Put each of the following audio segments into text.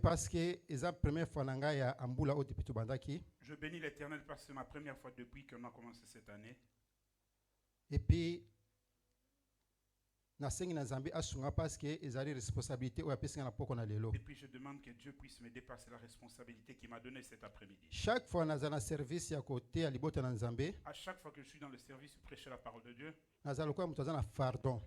parce que c'est la première fois que ya ambula au depuis bandaki. Je bénis l'Éternel parce que c'est ma première fois depuis qu'on a commencé cette année. Et puis na sengi na Zambie asunga parce que ezali responsabilité o yapesi na poko na lelo. Et puis je demande que Dieu puisse me dépasser la responsabilité qu'il m'a donnée cet après-midi. Chaque fois na zana service ya côté ya libota na Nzambe, À chaque fois que je suis dans le service pour prêcher la parole de Dieu, na zalo kwa mtu azana fardon.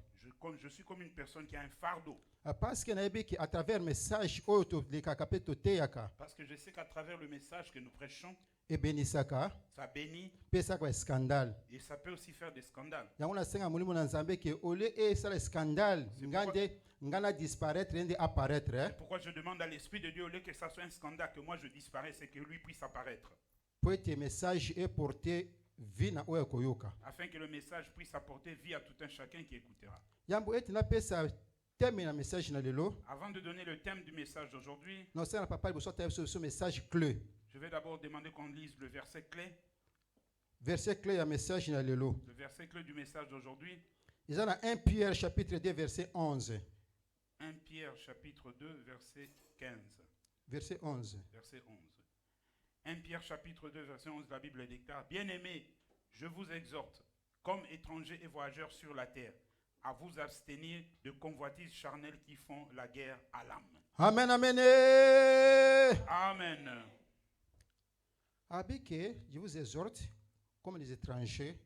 je suis comme une personne qui a un fardeau. Parce que na yebi ki à travers message oyo to lekaka pe to teyaka Parce que je sais qu'à travers le message que nous prêchons, ebenisaka ça bénit pesa kwa scandale. et ça peut aussi faire des scandales. Yango na senga mulimo na Nzambe ke ole e sala scandale ngande ngana disparaître et apparaître. C'est pourquoi je demande à l'Esprit de Dieu, au lieu que ça soit un scandale, que moi je disparaisse, c'est que lui puisse apparaître. Pour que message est porté vie na oyo koyoka. Afin que le message puisse apporter vie à tout un chacun qui écoutera. Yambo eti na pesa thème na message na lelo. Avant de donner le thème du message d'aujourd'hui, Non c'est na papa il faut ce message clé. je vais d'abord demander qu'on lise le verset clé. Verset clé ya message na lelo. Le verset clé du message d'aujourd'hui. Ils ont 1 Pierre chapitre 2 verset 11. 1 Pierre chapitre 2 verset 15. Verset 11. Verset 11. 1 Pierre chapitre 2 verset 11, la Bible déclare: Bien-aimés, je vous exhorte, comme étrangers et voyageurs sur la terre, à vous abstenir de convoitises charnelles qui font la guerre à l'âme. Amen, amen. Amen. Abike, je vous exhorte, comme les étrangers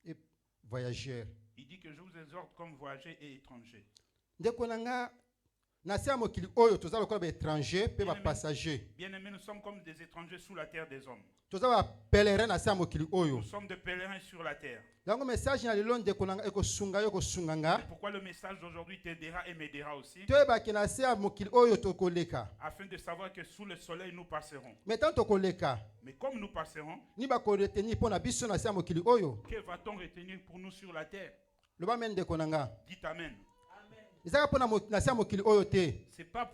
et voyageurs. Il dit que je vous exhorte comme voyageurs et étrangers. Ndekonanga nasia mokili oyo toza lokola ba étranger pe ba passager. Bien-aimés, nous sommes comme des étrangers sous la terre des hommes. Toza ba pèlerin nasia mokili oyo. Nous sommes des pèlerins sur la terre. Yango message na lelo ndekonanga eko sunga yo ko sunganga. C'est pourquoi le message d'aujourd'hui t'aidera et m'aidera aussi. Toyeba ki nasia mokili oyo tokoleka. Afin de savoir que sous le soleil nous passerons. Mais tant tokoleka. Mais comme nous passerons, Ni ba ko retenir pona biso nasia mokili oyo. que va-t-on retenir pour nous sur la terre? Le ba men ndekonanga. Dites Amen. Ezaka pona nasia mokili oyo te. C'est pas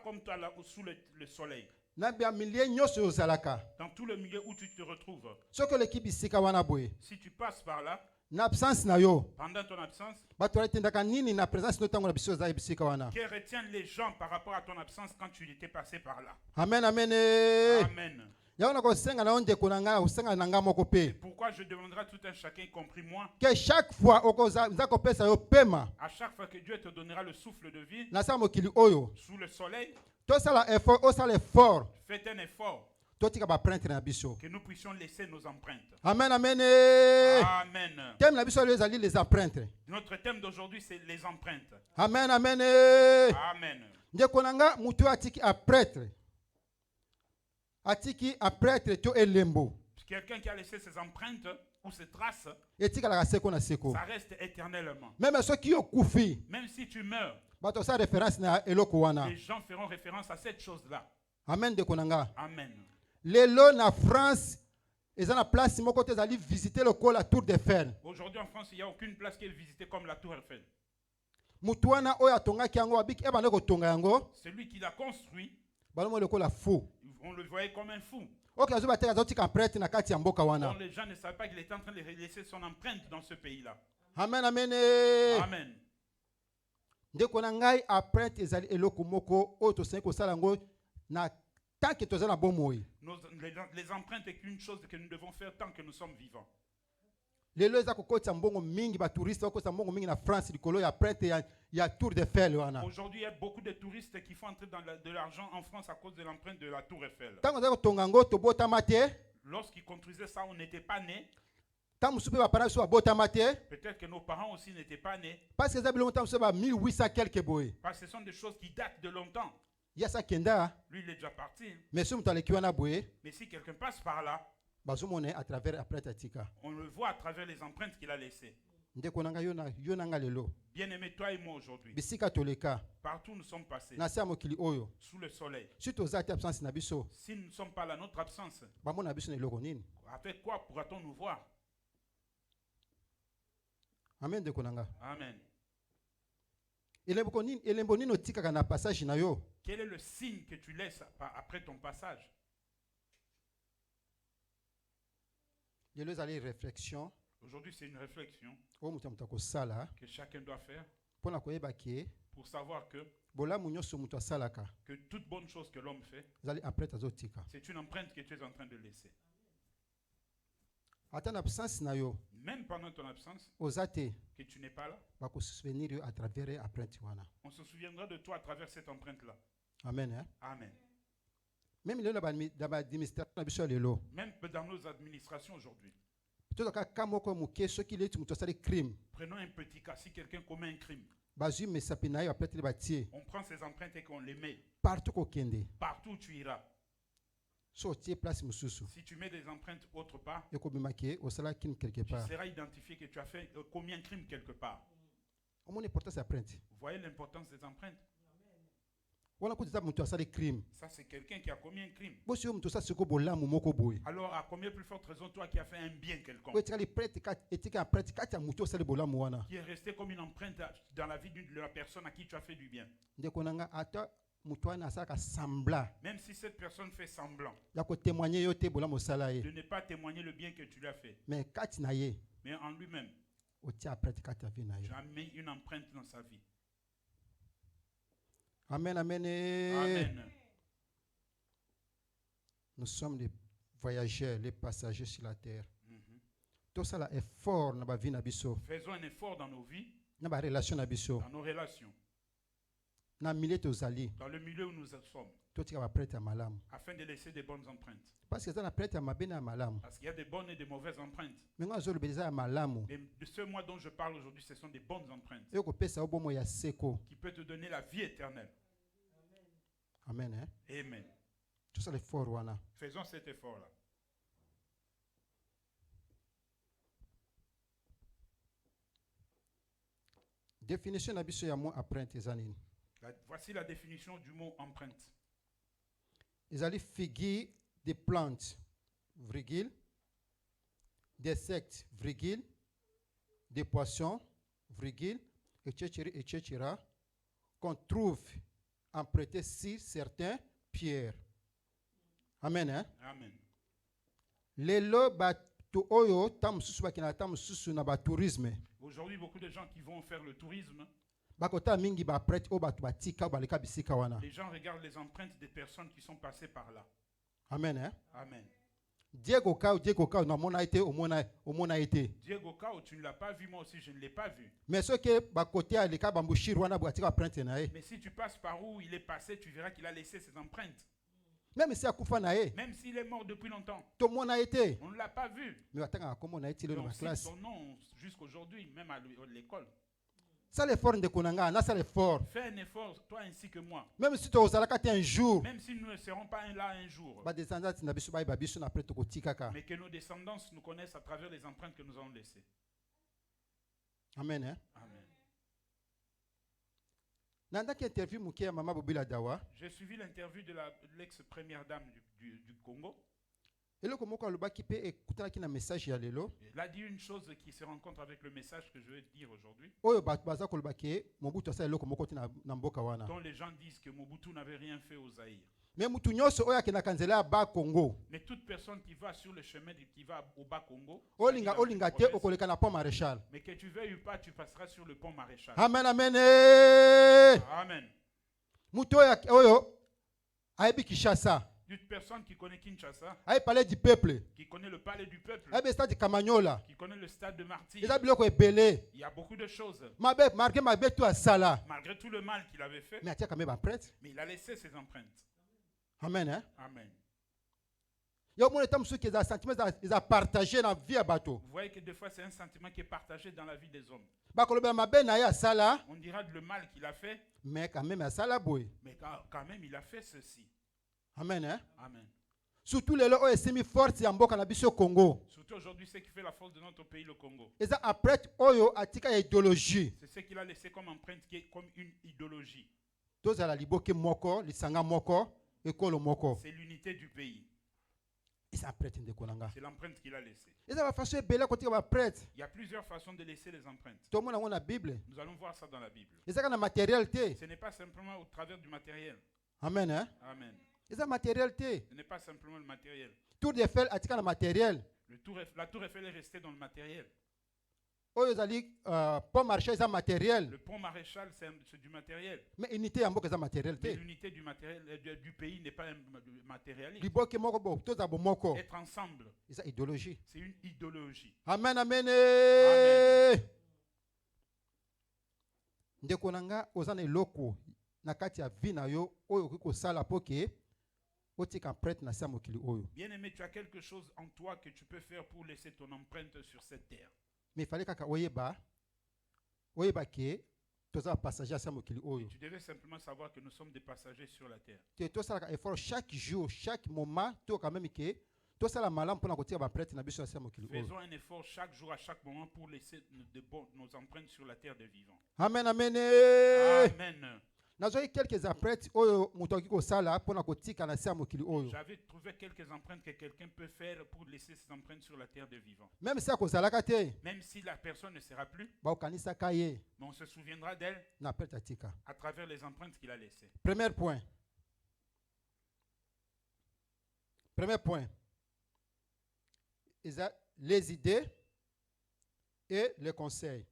comme toi là sous le soleil. Na bia milieu nyoso ozalaka. Dans tout le milieu où tu te retrouves. Soko l'équipe isika wana boye. Si tu passes par là, Na absence na yo. pendant ton absence, Bato tendaka nini na présence no tango na biso za bisika wana. que retiennent les gens par rapport à ton absence quand tu étais passé par là? Amen, amen. Amen. Yaona ko senga na onde konanga usenga na ngamo ko pe. Pourquoi je demanderai à tout un chacun, y compris moi, Que chaque fois okoza nzako pesa yo pema. à chaque fois que Dieu te donnera le souffle de vie Na sa mokili oyo. sous le soleil, To sala effort, o sala effort. faites un effort To tika ba prêtre na biso. que nous puissions laisser nos empreintes. Amen, amen. Amen. Thème na biso les ali les empreintes. Notre thème d'aujourd'hui, c'est les empreintes. Amen, amen. Amen. Ndekonanga mutu atiki a prêtre. Atiki a prêtre to elembo. Quelqu'un qui a laissé ses empreintes ou ses traces, Etika la seko na seko. ça reste éternellement. Même ceux qui ont koufi. Même si tu meurs, Bato sa référence na eloko wana. les gens feront référence à cette chose-là. Amen ndekonanga. Amen. Lelo na France, ils ont la place moko te zali visiter le col la Tour d'Eiffel. Aujourd'hui en France, il n'y a aucune place qui est visitée comme la Tour Eiffel. Mutu wana oyo atongaki yango abiki ebande kotonga yango. Celui qui l'a construit, Balomo le col la fou. on le voyait comme un fou. Ok, azo bateka zo tika prêtre na kati ya mboka Donc wana. les gens ne savaient pas qu'il était en train de laisser son empreinte dans ce pays-là. Amen, amen. Amen. Ndeko na ngai a prêtre ezali eloko moko oyo tosengi kosala yango na tant que toza na bomoi. Les empreintes est une chose que nous devons faire tant que nous sommes vivants. Lelo eza kokotisa mbongo mingi ba touriste bakotisa mbongo mingi na France likolo ya prêtre ya Tour d'Eiffel wana. Aujourd'hui, il y a beaucoup de touristes qui font entrer de l'argent en France à cause de l'empreinte de la Tour Eiffel. Tango za kotonga ngo tobotama te. Lorsqu'ils construisaient ça, on n'était pas nés. Tango musupe ba parents so abotama te. Peut-être que nos parents aussi n'étaient pas nés. Parce que ça bilongo tango so ba 1800 quelque boy. Parce que ce sont des choses qui datent de longtemps. Yasa kenda. Lui, il est déjà parti. Mais si mutu aleki wana boye, Mais si quelqu'un passe par là, bazomone à travers après tatika. on le voit à travers les empreintes qu'il a laissées. Ndeko nanga yo nanga lelo. Bien-aimé, toi et moi aujourd'hui, Bisika toleka. partout nous sommes passés, Na sa mokili oyo. sous le soleil. Si toza te absence na biso, Si nous ne sommes pas là, notre absence, bamona biso na eloko nini? avec quoi pourra-t-on nous voir? Amen ndeko nanga. Amen. Elembo nini otikaka na passage na yo? Quel est le signe que tu laisses après ton passage? Lelo ezali réflexion Aujourd'hui, c'est une réflexion oyo mutu ya mutu akosala que chacun doit faire mpona koyeba ke pour savoir que bolamu nyonso mutu asalaka que toute bonne chose que l'homme fait, ezali empreinte azotika. c'est une empreinte que tu es en train de laisser. Ata na absence na yo Même pendant ton absence, oza te, que tu n'es pas là, bakosouvenir yo à travers empreinte wana. on se souviendra de toi à travers cette empreinte-là. Amen. Hein? Amen. Même lelo na administration na biso ya lelo Même dans nos administrations aujourd'hui. tozaka ka moko moke soki leti mutu asali crime Prenons un petit cas, si quelqu'un commet un crime, bazwi mesapi na ye bapeteli batie on prend ces empreintes et qu'on les met partout kokende. partout où tu iras. So otie place mosusu Si tu mets des empreintes autre part, ekobimaki osala crime quelque tu part. seras identifié que tu as fait commis un crime quelque part. Omoni importance ya empreinte Vous voyez l'importance des empreintes? wana kuti eza mutu asali crime Ça, c'est quelqu'un qui a commis un crime. bosi yo mutu asali siko bolamu moko boye Alors, à combien plus forte raison, toi qui as fait un bien quelconque, oyo etikali prêtre etika empreinte kati ya mutu osali bolamu wana qui est resté comme une empreinte dans la vie de la personne à qui tu as fait du bien. ndeko na nga ata mutu wana asalaka sembla Même si cette personne fait semblant ya kotémoigne yo te bolamu osala de ye ne pas témoigner le bien que tu lui as fait, mais kati na ye mais en lui-même, otia empreinte kati ya vie na ye. tu as mis une empreinte dans sa vie. Amen, amen. Amen. Nous sommes des voyageurs, les passagers sur la terre. Mhm. Tout ça là est fort dans la vie na biso, Faisons un effort dans nos vies, dans la relation na biso, dans nos relations, na milieu tozali. dans le milieu où nous sommes, Tout ça va prêter à malam. afin de laisser des bonnes empreintes. Parce que ça na prêter à mabena à malam. Parce qu'il y a des bonnes et des mauvaises empreintes. Mais moi je le béza à malamu. Mais de ce mois dont je parle aujourd'hui, ce sont des bonnes empreintes Et ko pesa obomo ya seko. qui peuvent te donner la vie éternelle. Amen. Hein? Amen. Tout ça est fort wana. Faisons cet effort-là. Définition na biso ya mo empreinte ezanini. Voici la définition du mot empreinte. Ezali figure des plantes, virgule, des insectes, virgule, des poissons, virgule, etc., qu'on trouve empruntés sur certains pierres. Amen. Hein? Amen. Lelo batu oyo tamususu bakina tamususu na tourisme. Aujourd'hui, beaucoup de gens qui vont faire le tourisme, Bakota mingi ba prêtre o batu batika baleka bisika wana. les gens regardent les empreintes des personnes qui sont passées par là. Amen. Hein? Amen. Diego Kao na mona été omona été. Diego Kao, tu ne l'as pas vu, moi aussi je ne l'ai pas vu. Mais ce que bakote aleka bambushir wana batika prêtre na ye. Mais si tu passes par où il est passé, tu verras qu'il a laissé ses empreintes. Même si akufa na ye. Même s'il est mort depuis longtemps, To mona été. on ne l'a pas vu. Mais atanga komona été Mais dans on ma cite classe. son nom jusqu'aujourd'hui, même à l'école. Ça l'effort de konanga, na ça l'effort. Fais un effort, toi ainsi que moi. Même si tu ozalaka un jour. Même si nous ne serons pas là un jour. Ba descendants na biso ba biso na prêtre kotika ka. Mais que nos descendants nous connaissent à travers les empreintes que nous avons laissées. Amen. Hein? Amen. Nandaki interview muke ya mama Bobila Dawa. J'ai suivi l'interview de l'ex-première dame du Congo. Eloko moko alobaki pe ekutanaki na message ya lelo. Elle a dit une chose qui se rencontre avec le message que je vais dire aujourd'hui. Oyo baza kolobaki Mobutu asala eloko moko te na mboka wana. Dont les gens disent que Mobutu n'avait rien fait au Zaïre. Mais mutu nyonso oyo akendaka nzela ya ba Congo. Mais toute personne qui va sur le chemin qui va au bas Congo, Olinga te okoleka na pont Maréchal. mais que tu veuilles ou pas, tu passeras sur le pont Maréchal. Amen, amen. Amen. Mutu oyo ayebi Kinshasa. Toute personne qui connaît Kinshasa, Ayebi palais du peuple. qui connaît le palais du peuple, Ayebi stade Kamanyola. qui connaît le stade de Martyr, Eza biloko ebele. il y a beaucoup de choses. Marqué mabe tu asala. Malgré tout le mal qu'il avait fait, Mais atia quand même prêtre. mais il a laissé ses empreintes. Amen. Hein? Amen. Yo mo etam suki za sentiment za partager na vie ya bato. Vous voyez que des fois c'est un sentiment qui est partagé dans la vie des hommes. Ba kolobela mabe na ya asala, On dira le mal qu'il a fait, mais quand même asala boy. mais quand même il a fait ceci. Amen. Hein? Amen. Surtout les lois esimi force ya mboka na biso Congo. Surtout aujourd'hui, ce qui fait la force de notre pays, le Congo. Eza prêtre oyo atika ya idéologie. C'est ce qu'il a laissé comme empreinte qui est comme une idéologie. Toza la liboke moko, lisanga moko, ekolo moko. C'est l'unité du pays. Eza prêtre de konanga. C'est l'empreinte qu'il a laissée. Eza ba façon ebele kotika ba prêtre. Il y a plusieurs façons de laisser les empreintes. To mona na Bible. Nous allons voir ça dans la Bible. Eza kana matérialité. Ce n'est pas simplement au travers du matériel. Amen. Hein? Amen. Eza matérialité. Ce n'est pas simplement le matériel. Tour d'Eiffel atika na matériel. La tour Eiffel est restée dans le matériel. oyo ezali pont marché eza matériel Le pont maréchal, c'est du matériel. mais unité ya mboka eza matériel Mais te l'unité du matériel du pays n'est pas un matérialiste. liboke moko bo toza bomoko Être ensemble, eza idéologie. c'est une idéologie. Amen, amen. Amen. Ndeko na nga oza na eloko na kati ya vie na yo oyo okoki kosala mpo ke otika prêtre na se ya mokili oyo. Bien-aimé, tu as quelque chose en toi que tu peux faire pour laisser ton empreinte sur cette terre. Mais il fallait kaka oyeba ke toza passager ya se ya mokili oyo. Tu devais simplement savoir que nous sommes des passagers sur la terre. Te tosalaka effort chaque jour, chaque moment to quand même ke tosala malamu mpona kotika baprêtre na biso ya se ya mokili oyo. Faisons un effort chaque jour, à chaque moment, pour laisser nos empreintes sur la terre des vivants. Amen, amen. Amen. Nazoki quelques apprêtres oyo moto akoki kosala mpona kotika na se ya mokili oyo. J'avais trouvé quelques empreintes que quelqu'un peut faire pour laisser ses empreintes sur la terre des vivants. Même si akozalaka te Même si la personne ne sera plus, baokanisaka ye mais on se souviendra d'elle na prêtre atika. à travers les empreintes qu'il a laissées. Premier point. Les idées et les conseils.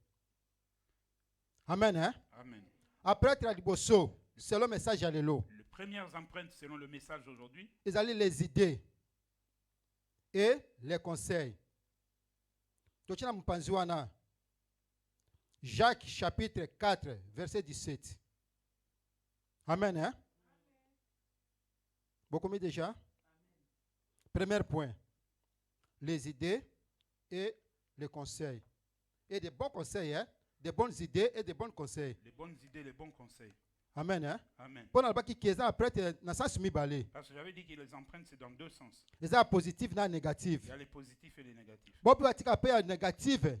Amen. Hein? Amen. Après être liboso, c'est le message à l'élo. Les premières empreintes, selon le message d'aujourd'hui, Ils allaient les idées et les conseils. Tochina mpanzi wana. Jacques chapitre 4, verset 17. Amen. Hein? Beaucoup mis déjà? Premier point. Les idées et les conseils. Et des bons conseils, hein? Des bonnes idées et des bons conseils. les bonnes idées, les bons conseils. Amen. Hein? Amen. Pour n'alba qui est après na sens mibale. Parce que j'avais dit que les empreintes, c'est dans deux sens. Les a positif na négatif. Il y a les positifs et les négatifs. Bon peut atika pe négative.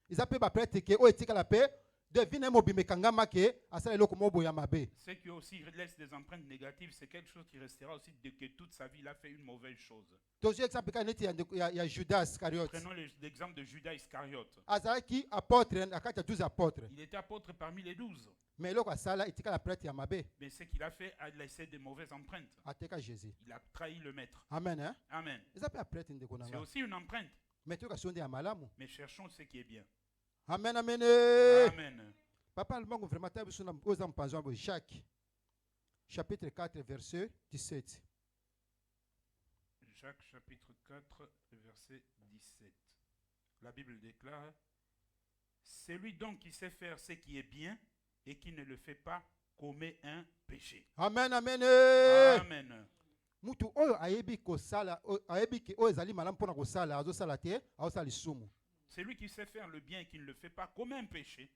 Ils appellent ba prêtre que o etika la paix devine mobime kangama ke asala eloko mobo ya mabe. Ceux qui aussi laissent des empreintes négatives, c'est quelque chose qui restera aussi de que toute sa vie il a fait une mauvaise chose. Tozo exemple ka neti ya Judas Iscariot. Prenons l'exemple de Judas Iscariote. Azala ki apôtre na kati ya 12 apôtres. Il était apôtre parmi les 12. Mais eloko asala etika la prêtre ya mabe. Mais ce qu'il a fait a laissé de mauvaises empreintes. Ateka Jésus. Il a trahi le maître. Amen. Hein? Amen. Ils appellent prêtre ndeko C'est nanga. aussi une empreinte. Mais tu ka sonde ya malamu. Mais cherchons ce qui est bien. Amen, amen. Amen. Papa le mango vraiment tabu sur aux empanzons de Jacques chapitre 4 verset 17. Jacques chapitre 4 verset 17. La Bible déclare: celui donc qui sait faire ce qui est bien et qui ne le fait pas commet un péché. Amen, amen. Amen. Mutu oyo ayebi ko sala ayebi ki oyo ezali malamu pona ko sala azo sala te azo lisumu. Celui qui sait faire le bien et qui ne le fait pas commet un péché.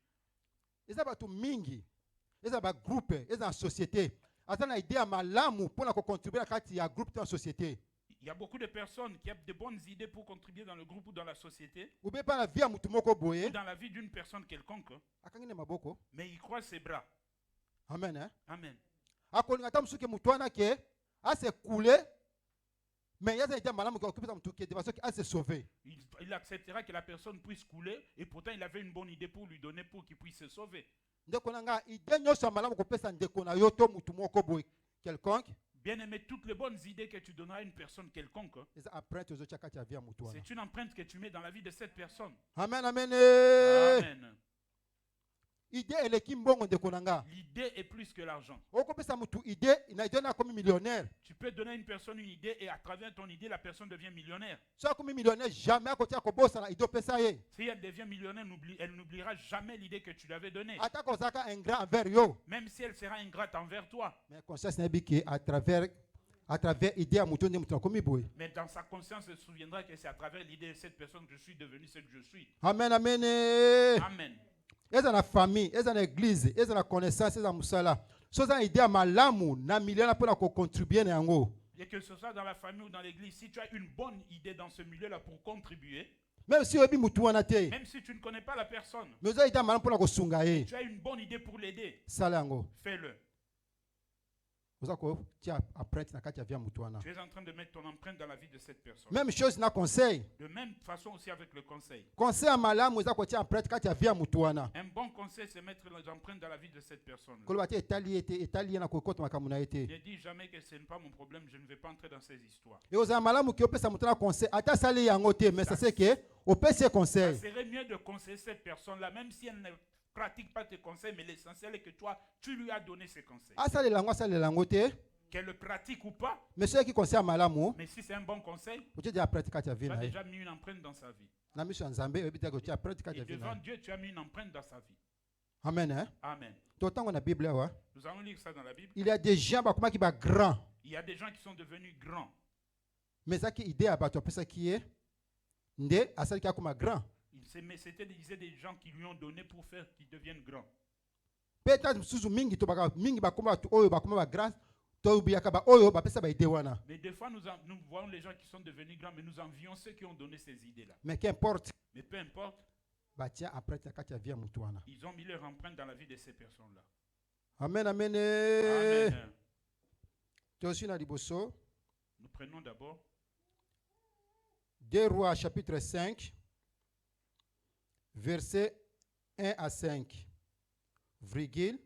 Eza batu mingi. Eza ba groupe, eza société. Ata na idée ya malamu pona ko contribuer kati ya groupe dans la société. Il y a beaucoup de personnes qui ont de bonnes idées pour contribuer dans le groupe ou dans la société, Ou bien pas la vie ya mutu moko boye. ou dans la vie d'une personne quelconque, Akangine maboko. mais il croise ses bras. Amen. Hein? Amen. Akolinga ta musuke mutu wana ke ase coulé. Mais il y a des malamu ko okipesa mutu ke de façon ase sauver. Il acceptera que la personne puisse couler et pourtant il avait une bonne idée pour lui donner pour qu'il puisse se sauver. Ndeko nanga idée nyonso malamu ko pesa ndeko na yo to mutu moko boye quelconque. Bien-aimé, toutes les bonnes idées que tu donneras à une personne quelconque, Eza apprenti ozo chaka cha via mutu wana. c'est une empreinte que tu mets dans la vie de cette personne. Amen, amen. Amen. Idée eleki mbongo ndeko nanga. L'idée est plus que l'argent. Okopesa mutu idée ina donner comme millionnaire. Tu peux donner à une personne une idée et à travers ton idée, la personne devient millionnaire. So comme millionnaire jamais akotia ko bossa na idée pesa ye. Si elle devient millionnaire, elle n'oubliera jamais l'idée que tu lui avais donnée. Ata ko zaka un grand envers yo. Même si elle sera ingrate envers toi. Mais conscience na biki à travers idée à mutu ndi mutu komi boy. Mais dans sa conscience, elle se souviendra que c'est à travers l'idée de cette personne que je suis devenu ce que je suis. Amen, amen. Amen. Eza na famille, eza na église, eza na connaissance, eza musala. So za idée à malamu na miliona pona ko contribuer na yango. Et que ce soit dans la famille ou dans l'église, si tu as une bonne idée dans ce milieu-là pour contribuer, Même si obi mutu wana te. même si tu ne connais pas la personne, Mais za idée malamu pona ko sunga ye. tu as une bonne idée pour l'aider, Sala yango. fais-le. oza kotia apprenti na kati ya via mutu wana. Tu es en train de mettre ton empreinte dans la vie de cette personne. Même chose na conseil. De même façon aussi avec le conseil. Conseil ya malamu eza kotia apprenti kati ya via mutu wana. Un bon conseil, c'est mettre les empreintes dans la vie de cette personne. Koloba te etali ye na kokota makambo na ye te. Ne dis jamais que ce n'est pas mon problème, je ne vais pas entrer dans ces histoires. Et ozala malamu ki opesa mutu na conseil ata sali yango te, mais ça c'est que opesi ye Ça conseil. serait mieux de conseiller cette personne-là, même si elle ne pratique pas tes conseils, mais l'essentiel est que toi, tu lui as donné ces conseils. Asalela yango te. Qu'elle le pratique ou pas, Mais ceux qui conseillent malamu, mais si c'est un bon conseil, otie dia apprenti kati ya tu via as na ye. déjà mis une empreinte dans sa vie. Na miso ya Nzambe ebita kotia apprenti kati Et ya via na devant ye. Dieu, tu as mis une empreinte dans sa vie. Amen hein. Amen. Totango na Bible awa. Nous allons lire ça dans la Bible. Il y a des gens bakomaki ba grand. Il y a des gens qui sont devenus grands. Mais ça qui idée ya bato apesa ki ye nde asali ki akoma grand. Mais c'était des gens qui lui ont donné pour faire qu'ils deviennent grands. Peut-être susu mingi to baka mingi bakoma bato oyo bakoma ba grand to biyaka ba oyo bapesa ba idée wana. Mais des fois, nous voyons les gens qui sont devenus grands, mais nous envions ceux qui ont donné ces idées-là. Mais qu'importe, Mais peu importe, batia après ta kati ya via mutu wana. ils ont mis leur empreinte dans la vie de ces personnes-là. Amen amen. Amen. Toshi na liboso. Nous prenons d'abord 2 Rois chapitre 5 verset 1 à 5. Virgule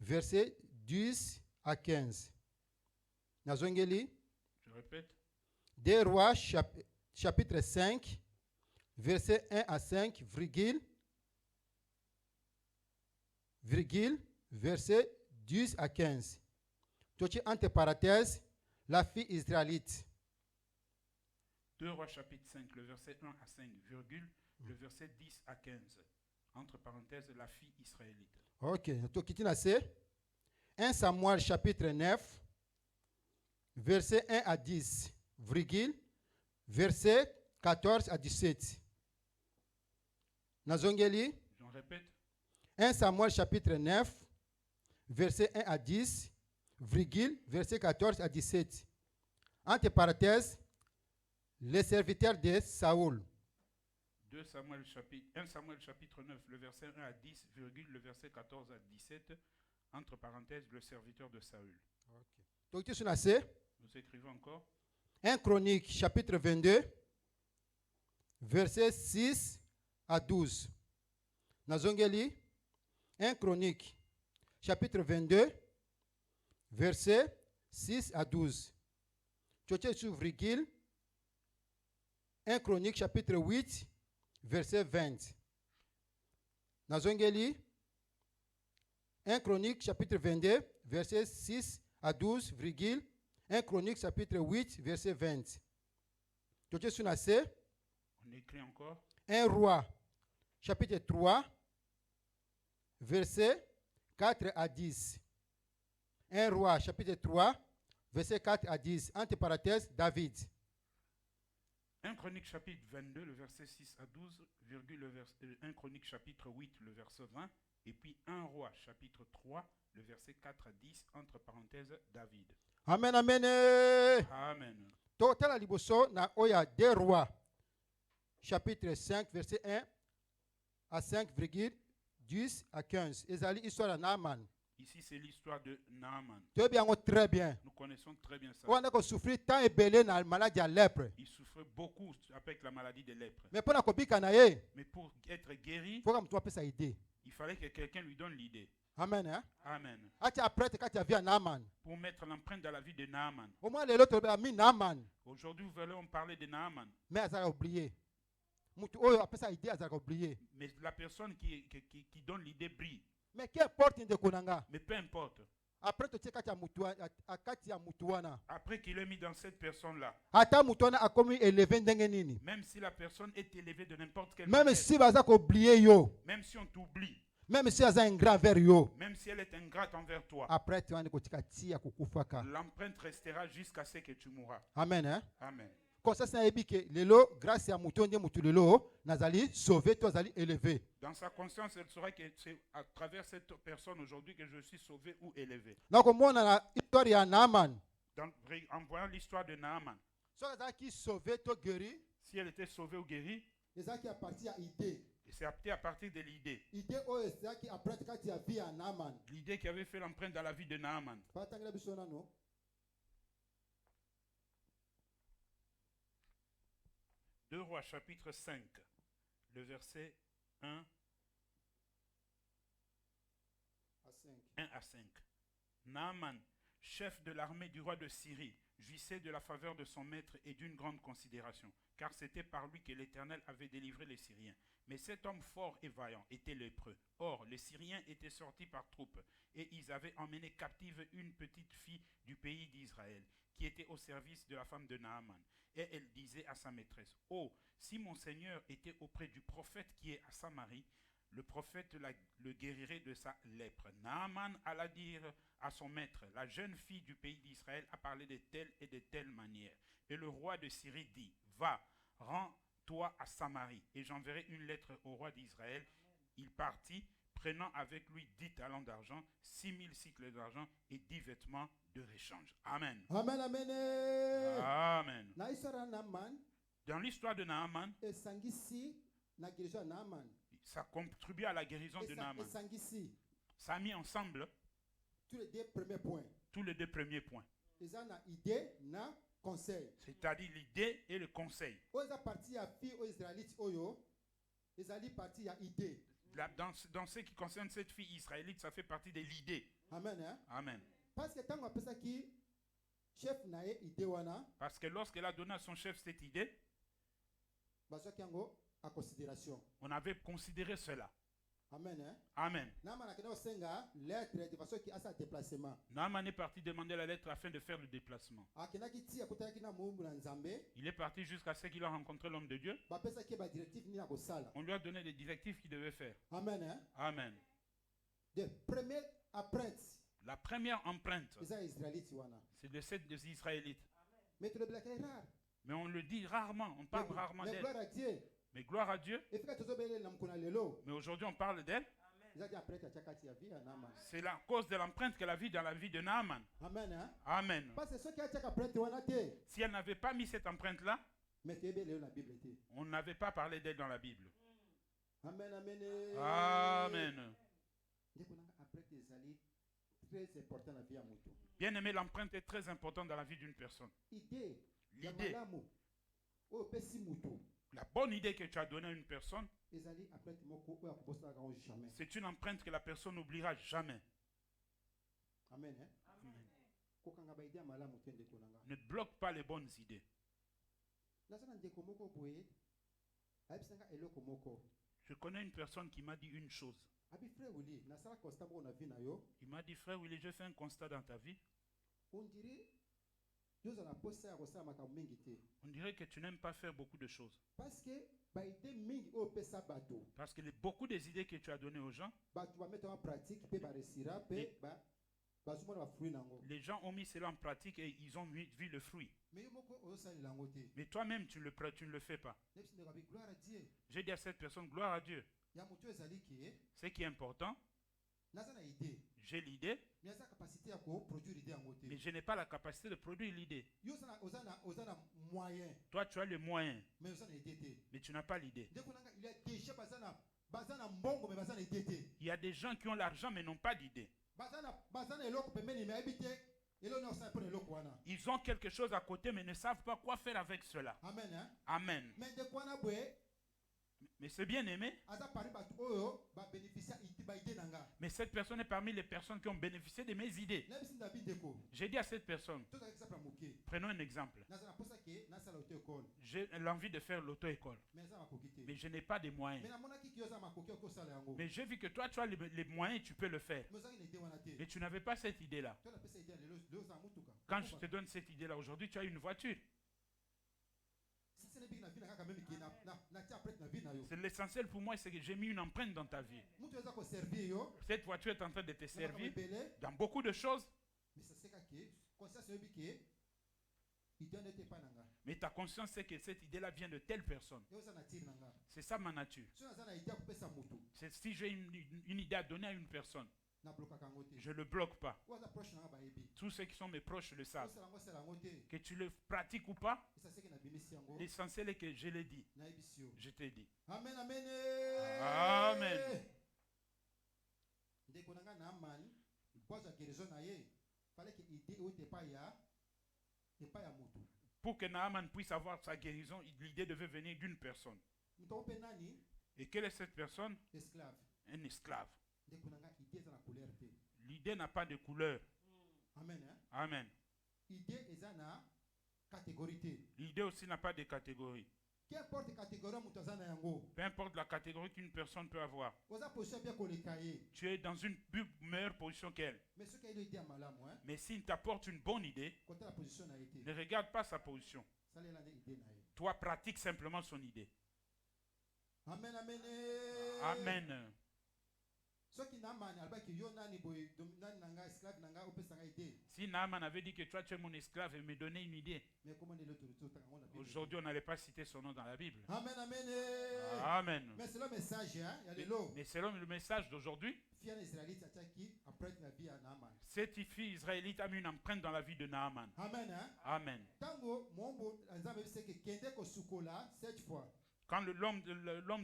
verset 10 à 15. Nazongeli. Je répète. 2 Rois chapitre 5 verset 1 à 5 virgule verset 10 à 15. Tochi entre parenthèses la fille israélite. 2 Rois chapitre 5, le verset 1 à 5, virgule, le verset 10 à 15. Entre parenthèses, la fille israélite. Ok, Tokitina c'est 1 Samuel chapitre 9, verset 1 à 10, virgule, verset 14 à 17. Nazongeli, J'en répète. 1 Samuel chapitre 9, verset 1 à 10, virgule, verset 14 à 17. Entre parenthèses, les serviteurs de Saoul. 1 Samuel chapitre 9, le verset 1 à 10, virgule, le verset 14 à 17, entre parenthèses, le serviteur de Saül. Okay. Nous écrivons encore. 1 Chronique chapitre 22, verset 6 à 12. Nazongeli, 1 Chronique chapitre 22, verset 6 à 12. Tchoche sous virgule, 1 Chronique chapitre 8, verset 20. Nazongeli, 1 Chronique chapitre 22, verset 6 à 12, virgule, 1 Chronique chapitre 8, verset 20. Tchoche sous nase. On écrit encore. 1 Roi chapitre 3, verset 4 à 10. 1 Roi chapitre 3, verset 4 à 10. Entre parenthèses, David. 1 Chronique chapitre 22, le verset 6 à 12, virgule, 1 Chronique chapitre 8, le verset 20, et puis 1 Roi chapitre 3, le verset 4 à 10, entre parenthèses, David. Amen, amen. Amen. Total liboso na oya 2 Rois chapitre 5, verset 1 à 5, virgule 10 à 15. Ezali histoire de Naaman. Ici, c'est l'histoire de Naaman. Très bien. Nous connaissons très bien ça. On a souffert tant et belé na maladie à lèpre. Il souffrait beaucoup avec la maladie de lèpre. Mais pour la copie canaille, Mais pour être guéri, faut que tu aies sa idée. il fallait que quelqu'un lui donne l'idée. Amen. Hein? Amen. Ati après quand tu as vu Naaman. Pour mettre l'empreinte dans la vie de Naaman. Au moins les autres ont mis Naaman. Aujourd'hui, nous allons parler de Naaman. Mais elle a oublié. Mutu oyo après sa idée elle a oublié. Mais la personne qui donne l'idée brille. Mais qu'importe de konanga. Mais peu importe. Après tu sais kati ya mutuana. Après qu'il est mis dans cette personne-là. Ata mutuana a commis élevé ndenge nini. Même si la personne est élevée de n'importe quelle Même manière. si baza ko oublier yo. Même si on t'oublie. Même si elle a un grand vers yo. Même si elle est ingrate envers toi. Après tu vas kotika tia kukufaka. L'empreinte restera jusqu'à ce que tu mourras. Amen hein. Amen. Comme ça c'est que lelo grâce à mutu ndé mutu lelo nazali sauvé toi nazali élevé. Dans sa conscience, elle saura que c'est à travers cette personne aujourd'hui que je suis sauvé ou élevé. Donc moi na histoire ya Naaman. En voyant l'histoire de Naaman, So qui sauvé toi guéri. si elle était sauvée ou guérie, Les qui a parti à idée. et c'est à partir de l'idée. idée oyo ezalaki apprendre kati ya vie ya Naaman. L'idée qui avait fait l'empreinte dans la vie de Naaman. Batangela biso nano. 2 Rois chapitre 5, le verset 1 À 5. 1 à 5. Naaman, chef de l'armée du roi de Syrie, jouissait de la faveur de son maître et d'une grande considération, car c'était par lui que l'Éternel avait délivré les Syriens. Mais cet homme fort et vaillant était lépreux. Or, les Syriens étaient sortis par troupes, et ils avaient emmené captive une petite fille du pays d'Israël, qui était au service de la femme de Naaman. Et elle disait à sa maîtresse, « Oh, si mon Seigneur était auprès du prophète qui est à Samarie, le prophète le guérirait de sa lèpre. » Naaman alla dire à son maître, « La jeune fille du pays d'Israël a parlé de telle et de telle manière. » Et le roi de Syrie dit, « Va, rends-toi à Samarie, et j'enverrai une lettre au roi d'Israël. » Il partit, prenant avec lui 10 talents d'argent, 6000 cycles d'argent et 10 vêtements de réchange. Amen. Amen, amen. Amen. Na histoire ya Naaman, Dans l'histoire de Naaman, esangisi na guérison ya Naaman. ça contribue à la guérison de Naaman. Esangisi Ça a mis ensemble tous les deux premiers points. tous les 2 premiers points, Eza na idée na conseil. c'est-à-dire l'idée et le conseil. Oyo eza parti ya fille oyo israélite oyo ezali parti ya idée. Dans ce qui concerne cette fille israélite, ça fait partie de l'idée. Amen, hein? Amen. Parce que tant apesaki chef na ye idée wana Parce que lorsqu'elle a donné à son chef cette idée, bazwaki yango à considération. on avait considéré cela. Amen, hein? Amen. Naaman akende kosenga lettre de façon ki asa déplacement. Naaman est parti demander la lettre afin de faire le déplacement. Akendaki ti akutanaki na mowumbu na Nzambe, Il est parti jusqu'à ce qu'il a rencontré l'homme de Dieu. bapesaki ye badirective nini ya kosala. On lui a donné les directives qu'il devait faire. Amen, hein? Amen. De première apprenti La première empreinte, eza israélite wana. c'est de cette des Israélites. Mais tolobelaka ye rare. Mais on le dit rarement, on parle rarement Mais d'elle. gloire à Dieu. Mais gloire à Dieu. Efika tozobele na mokona lelo. Mais aujourd'hui, on parle d'elle. Ezaki apprenti atia kati ya vie ya Naaman. C'est la cause de l'empreinte qu'elle a vue dans la vie de Naaman. Amen, hein? Amen. Parce que soki atiaka apprenti wana te, Si elle n'avait pas mis cette empreinte-là, mais toyebi lelo na Bible te. on n'avait pas parlé d'elle dans la Bible. Amen, amen. Amen. Ndeko nanga apprenti ezali très important na vie ya moto. Bien aimé, l'empreinte est très importante dans la vie d'une personne. Idée ya L'idée, malamu oyo opesi moto la bonne idée que tu as donnée à une personne, ezali apprenti moko oyo akobosanaka yango jamais. c'est une empreinte que la personne n'oubliera jamais. Amen, hein? Amen. Kokanga baide ya malamu te ndeko nanga. Ne bloque pas les bonnes idées. Naza na ndeko moko boye ayebisanga eloko moko. Je connais une personne qui m'a dit une chose. Abi frère Willy, nasala constat moko na vie na yo. Il m'a dit, frère Willy, j'ai fait un constat dans ta vie. On dirait yozala posa ya kosala makambo mingi te. On dirait que tu n'aimes pas faire beaucoup de choses. Parce que baide mingi oyo opesa bato. Parce que beaucoup des idées que tu as données aux gens, Bato bamettre en pratique mpe baresira mpe bazomona bafruit nango. les gens ont mis cela en pratique et ils ont vu le fruit. Mais yo moko ozosalela yango te. Mais toi-même, tu ne le fais pas. Nebisi ndeko abi gloire à Dieu. J'ai dit à cette personne, gloire à Dieu. Ya moto ezali ke Ce qui est important, naza na idée. j'ai l'idée, Mais naza capacité ya koproduire idée yango te. mais je n'ai pas la capacité de produire l'idée. Yo oza na moyen, Toi, tu as les moyens, mais oza na idée te. mais tu n'as pas l'idée. Ndeko nanga il y a déjà baza na mbongo mais baza na idée te. Il y a des gens qui ont l'argent mais n'ont pas d'idée. Baza na eloko pembeni mais ayebi te eloko na osala mpona eloko wana. Ils ont quelque chose à côté mais ne savent pas quoi faire avec cela. Amen, hein? Amen. Mais ndeko wana boye Mais c'est bien aimé. aza parmi bato oyo babénéficia baide nanga. Mais cette personne est parmi les personnes qui ont bénéficié de mes idées. Nayebisi ndabi ndeko J'ai dit à cette personne, tozalaki exemple ya moke. prenons un exemple. Naza na posa ke nasala auto école J'ai l'envie de faire l'auto-école, mais eza makoki te. mais je n'ai pas de Mais moyens. namonaki ki oza makoki okosala yango. Mais j'ai vu que toi, tu as les moyens, tu peux le faire. Mais ozalaki na idée wana te. Mais tu n'avais pas cette idée-là. To napesa idée ya lelo oza motuka. Quand je te donne cette idée-là, aujourd'hui, tu as une voiture. Sisi nebiki na vie na kaka même ki na tia prête na vie na yo. C'est l'essentiel pour moi, c'est que j'ai mis une empreinte dans ta vie. Moto eza ko servir yo. Cette voiture est en train de te servir Servir. dans beaucoup de choses, Mais ça c'est que conscience yebi ke idée n'était pas nanga. mais ta conscience sait que cette idée-là vient de telle personne. Yo oza na tir nanga. C'est ça ma nature. So naza na idée ya kopesa moto. C'est si j'ai une idée à donner à une personne, na bloquaka yango te. Je ne le bloque pas. Oyo aza proche na nga bayebi. Tous ceux qui sont mes proches le savent. Osala yango osala yango te. Que tu le pratiques ou pas, Esaseke nabimisi yango. l'essentiel est que je l'ai dit. Nayebisi yo. Je t'ai dit. Amen, amen. Amen. Ndeko na nga Naaman, po azwa guérison na ye, fallait que idée oyo epai ya moto. Pour que Naaman puisse avoir sa guérison, l'idée devait venir d'une personne. Moto mpe nani? Et quelle est cette personne? Esclave. Un esclave. Ndeko na nga idée eza na couleur te. L'idée n'a pas de couleur. Amen. Hein? Amen. Idée eza na catégorie te. L'idée aussi n'a pas de catégorie. Qu'importe catégorie moto aza na yango. Peu importe la catégorie qu'une personne peut avoir. Oza position bien koleka ye. Tu es dans une plus meilleure position qu'elle. Mais ce qu'il idée malamu hein. Mais s'il t'apporte une bonne idée, Côté la position na été. ne regarde pas sa position. Salela na idée na ye. Toi, pratique simplement son idée. Amen, amen. Amen. Ce qui n'a pas albaki yo nani boy nani nanga esclave nanga opesa nga idée. Si Naaman avait dit que toi tu es mon esclave et me donnait une idée, Mais comment est l'autorité au temps on a aujourd'hui on n'allait pas citer son nom dans la Bible. Amen, amen. Amen. Mais c'est le message hein, il y a des lots. Mais selon le message d'aujourd'hui, Fille israélite ataki après la vie à Naaman. cette fille israélite a mis une empreinte dans la vie de Naaman. Amen hein. Amen. Tango mombo nzambe c'est que kende ko sukola 7 fois. Quand l'homme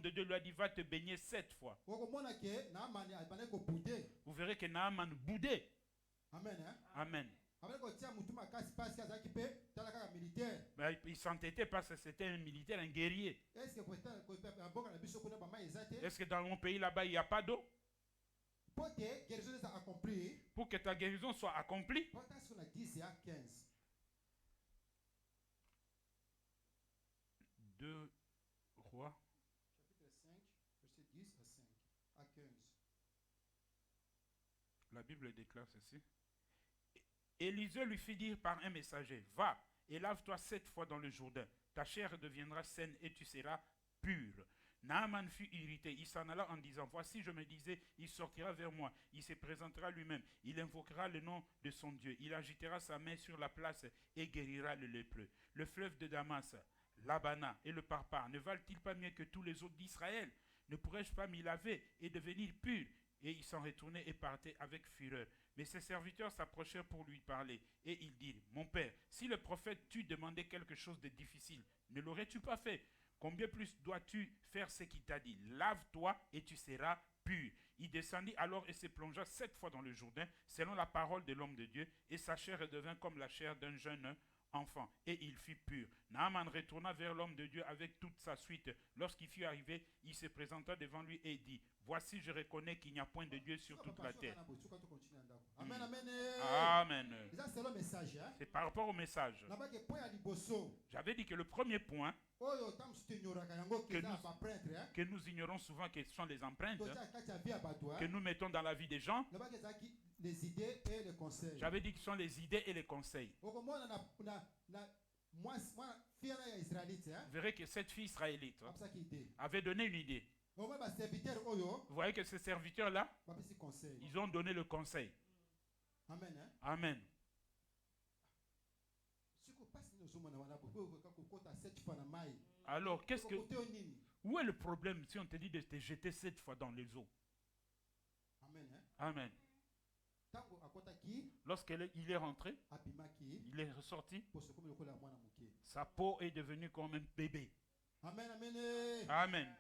de Dieu lui a dit va te baigner 7 fois, Okomona ke Naaman abane ko bouder. vous verrez que Naaman boudait. Amen hein. Amen. Abane ko tia mutu makasi parce que azaki pe talaka militaire. Mais il s'entêtait parce que c'était un militaire, un guerrier. Est-ce que peut-être un bon na biso kuna ba mai ezate? Est-ce que dans mon pays là-bas il n'y a pas d'eau? Pour que guérison soit accomplie. Pour que ta guérison soit accomplie, Pourtant ce qu'on a 10 et à 15. 2 Rois, Chapitre 5, verset 10 à 5 à 15. la Bible déclare ceci. Élisée lui fit dire par un messager, va et lave-toi 7 fois dans le Jourdain. Ta chair deviendra saine et tu seras pur. Naaman fut irrité. Il s'en alla en disant, voici je me disais, il sortira vers moi. Il se présentera lui-même. Il invoquera le nom de son Dieu. Il agitera sa main sur la place et guérira le lépreux. Le fleuve de Damas, l'Abana et le Parpar ne valent-ils pas mieux que tous les autres d'Israël? Ne pourrais-je pas m'y laver et devenir pur? Et il s'en retournait et partait avec fureur. Mais ses serviteurs s'approchèrent pour lui parler. Et il dit, mon père, si le prophète t'eût demandé quelque chose de difficile, ne l'aurais-tu pas fait? Combien plus dois-tu faire ce qu'il t'a dit? Lave-toi et tu seras pur. Il descendit alors et se plongea 7 fois dans le Jourdain, selon la parole de l'homme de Dieu, et sa chair redevint comme la chair d'un jeune enfant, et il fut pur. Naaman retourna vers l'homme de Dieu avec toute sa suite. Lorsqu'il fut arrivé, il se présenta devant lui et dit, voici je reconnais qu'il n'y a point de Dieu sur toute la terre. Amen, amen. Amen. C'est le message. Hein? C'est par rapport au message. J'avais dit que le premier point que nous ignorons souvent, que ce sont les empreintes que nous mettons dans la vie des gens. Les idées et les conseils. J'avais dit que ce sont les idées et les conseils. Vous verrez que cette fille israélite avait donné une idée. Vous voyez que ces serviteurs-là, ils ont donné le conseil. Amen. Hein? Amen. Alors, où est le problème si on te dit de te jeter 7 fois dans les eaux? Amen. Hein? Amen. Lorsqu'il est rentré, il est ressorti, sa peau est devenue comme un bébé. Amen, amen. Amen.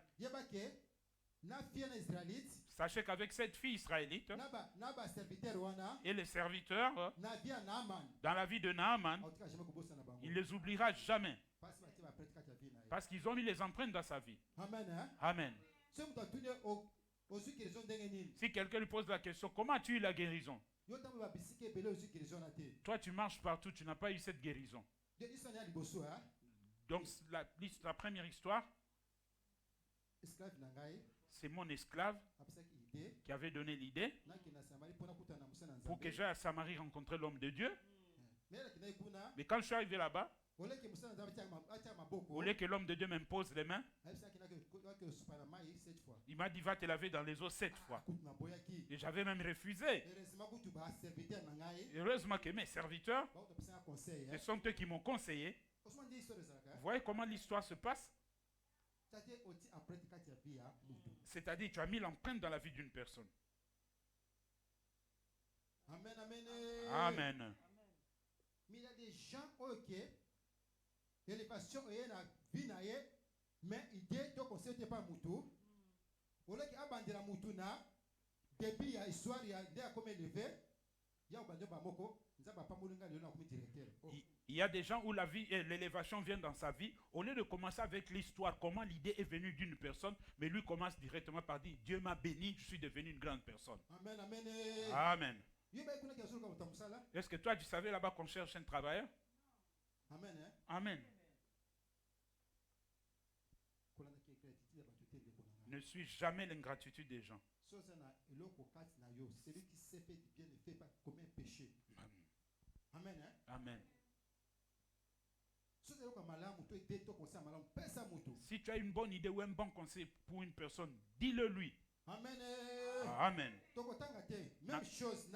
Sachez qu'avec cette fille israélite et les serviteurs, dans la vie de Naaman, il ne les oubliera jamais. Parce qu'ils ont mis les empreintes dans sa vie. Amen. Si quelqu'un lui pose la question, comment as-tu eu la guérison? Toi, tu marches partout, tu n'as pas eu cette guérison. Donc, la première histoire, c'est mon esclave qui avait donné l'idée pour que j'aille à Samarie rencontrer l'homme de Dieu. Mais quand je suis arrivé là-bas, au lieu que l'homme de Dieu m'impose les mains, il m'a dit va te laver dans les eaux 7 fois. Et j'avais même refusé. Heureusement que mes serviteurs, ce sont eux qui m'ont conseillé. Vous voyez comment l'histoire se passe? C'est-à-dire tu as mis l'empreinte dans la vie d'une personne. Amen, amen. Amen. Mais il y a des gens qui élévation est na vie na ye, mais idée to conseil pas mutu. Ola ki abandira mutu na depuis ya histoire ya de comme élevé, ya obande ba moko, nzaba pa molinga le na comme directeur. Il y a des gens où la vie et l'élévation vient dans sa vie. Au lieu de commencer avec l'histoire, comment l'idée est venue d'une personne, mais lui commence directement par dire Dieu m'a béni, je suis devenu une grande personne. Amen, amen. Amen. Yeba kuna kia suluka utamsala. Est-ce que toi tu savais là-bas qu'on cherche un travailleur? Amen. Amen. Kolanda ki gratitude ya batu te ndeko na. Ne suis jamais l'ingratitude des gens. Sozana eloko kati na yo, celui qui s'est fait du bien ne fait pas commet un péché. Amen. Amen. Si tu as une bonne idée ou un bon conseil pour une personne, dis-le lui. Amen. Amen. Même chose,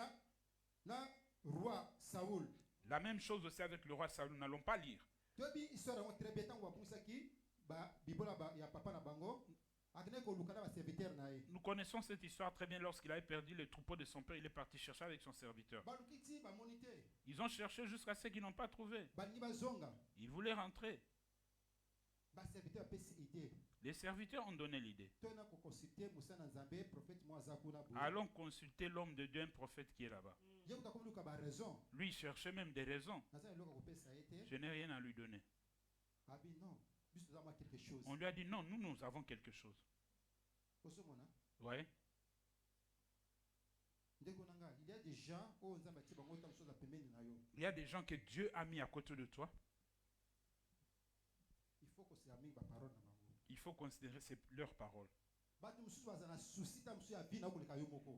na roi Saoul. La même chose aussi avec le roi Saoul. Nous n'allons pas lire. Nous connaissons cette histoire très bien. Lorsqu'il avait perdu le troupeau de son père, il est parti chercher avec son serviteur. Ils ont cherché jusqu'à ce qu'ils n'ont pas trouvé. Ils voulaient rentrer. Les serviteurs ont donné l'idée. Allons consulter l'homme de Dieu, un prophète qui est là-bas. Lui, il cherchait même des raisons. Je n'ai rien à lui donner. On lui a dit non, nous avons quelque chose. Oui. Il y a des gens que Dieu a mis à côté de toi. Il faut considérer leurs paroles.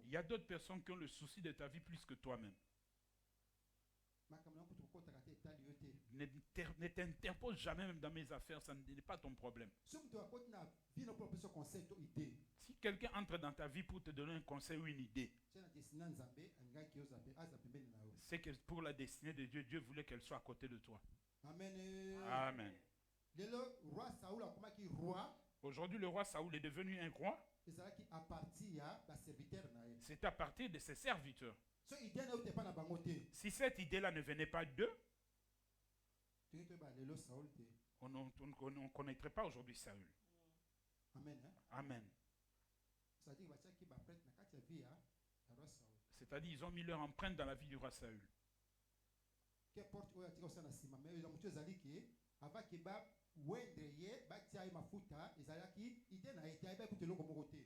Il y a d'autres personnes qui ont le souci de ta vie plus que toi-même. Ne t'interpose jamais même dans mes affaires, ça n'est pas ton problème. Si quelqu'un entre dans ta vie pour te donner un conseil ou une idée, c'est que pour la destinée de Dieu, Dieu voulait qu'elle soit à côté de toi. Amen. Amen. Aujourd'hui, le roi Saoul est devenu un roi. C'est à partir de ses serviteurs. Si cette idée-là ne venait pas d'eux, on ne connaîtrait pas aujourd'hui Saül. Amen. C'est-à-dire ils ont mis leur empreinte dans la vie du roi Saül.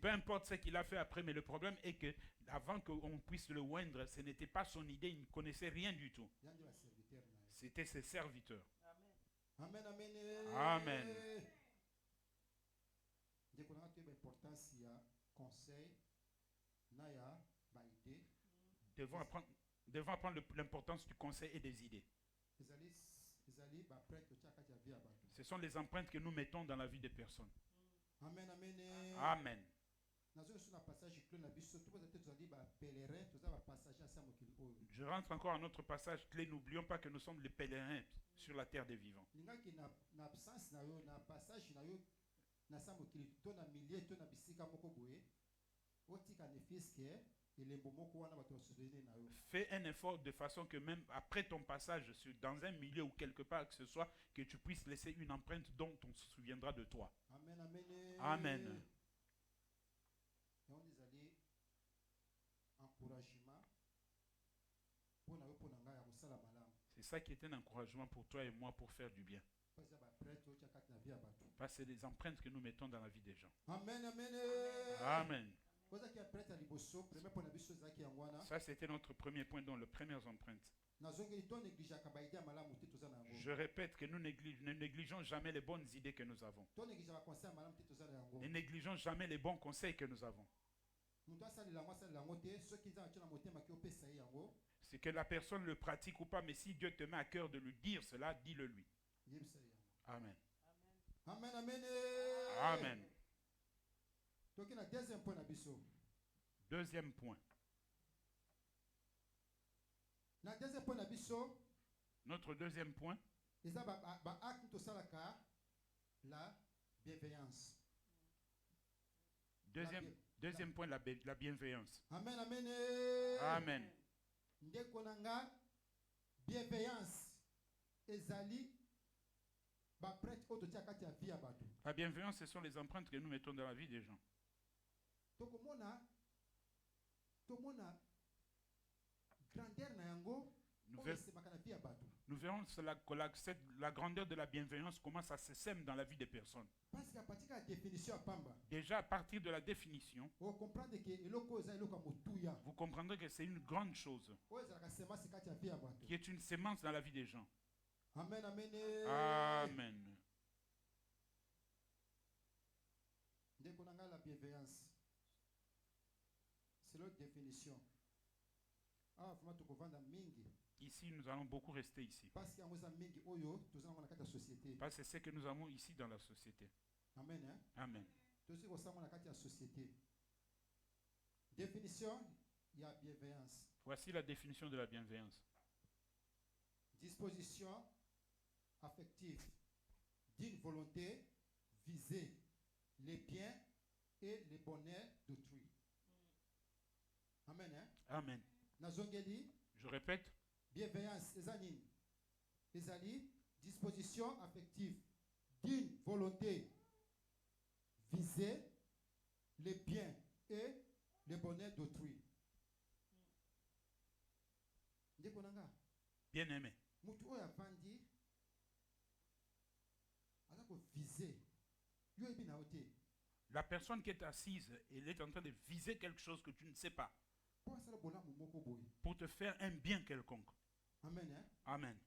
Peu importe ce qu'il a fait après, mais le problème est que avant qu'on puisse le oindre, ce n'était pas son idée, il ne connaissait rien du tout. C'était ses serviteurs. Amen, amen. Amen. Devons apprendre l'importance du conseil et des idées. Ce sont les empreintes que nous mettons dans la vie des personnes. Amen, amen. Amen. Je rentre encore à notre passage clé. N'oublions pas que nous sommes les pèlerins sur la terre des vivants. Fais un effort de façon que même après ton passage dans un milieu ou quelque part que ce soit, que tu puisses laisser une empreinte dont on se souviendra de toi. Amen, amen. Amen. C'est ça qui est un encouragement pour toi et moi pour faire du bien. Parce que c'est des empreintes que nous mettons dans la vie des gens. Amen, amen. Amen. Ça, c'était notre premier point dans les premières empreintes. Je répète que nous ne négligeons jamais les bonnes idées que nous avons. Ne négligeons jamais les bons conseils que nous avons. C'est que la personne le pratique ou pas, mais si Dieu te met à cœur de lui dire cela, dis-le lui. Amen. Amen, amen. Amen. Deuxième point. Notre deuxième point. La bienveillance. Deuxième point, la bienveillance. Amen, amen. Amen. ndeko na nga bienveillance ezali ba prêtre oyo totia kati ya vie ya bato. La bienveillance, ce sont les empreintes que nous mettons dans la vie des gens. Tokomona grandeur na yango oyo esemaka na vie ya bato. Nous verrons la grandeur de la bienveillance, comment ça se sème dans la vie des personnes. Parce qu'à partir de la définition à Pamba, Déjà, à partir de la définition, vous comprendrez que c'est une grande chose, qui est une sémence dans la vie des gens. Amen, amen. Amen. La bienveillance, c'est l'autre définition. Ici, nous allons beaucoup rester ici. Parce que c'est ce que nous avons ici dans la société. Amen. Hein? Amen. Définition, il y a bienveillance. Voici la définition de la bienveillance. Disposition affective d'une volonté viser les biens et les bonheurs d'autrui. Amen. Hein? Amen. Je répète. Bienveillance, ezali, disposition affective d'une volonté viser les biens et les bonheurs d'autrui. Bien aimé. La personne qui est assise, elle est en train de viser quelque chose que tu ne sais pas, pour te faire un bien quelconque. Amen. Hein? Amen.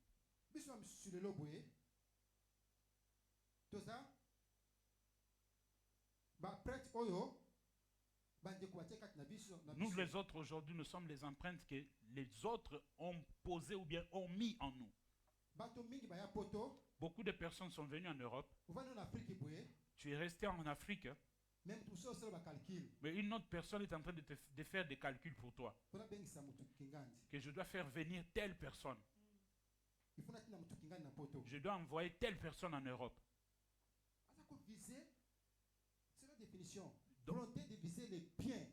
Nous les autres aujourd'hui, nous sommes les empreintes que les autres ont posées ou bien ont mis en nous. Beaucoup de personnes sont venues en Europe. Tu es resté en Afrique. Mais une autre personne est en train de faire des calculs pour toi. Que je dois faire venir telle personne. Je dois envoyer telle personne en Europe. C'est la définition. Volonté de viser les biens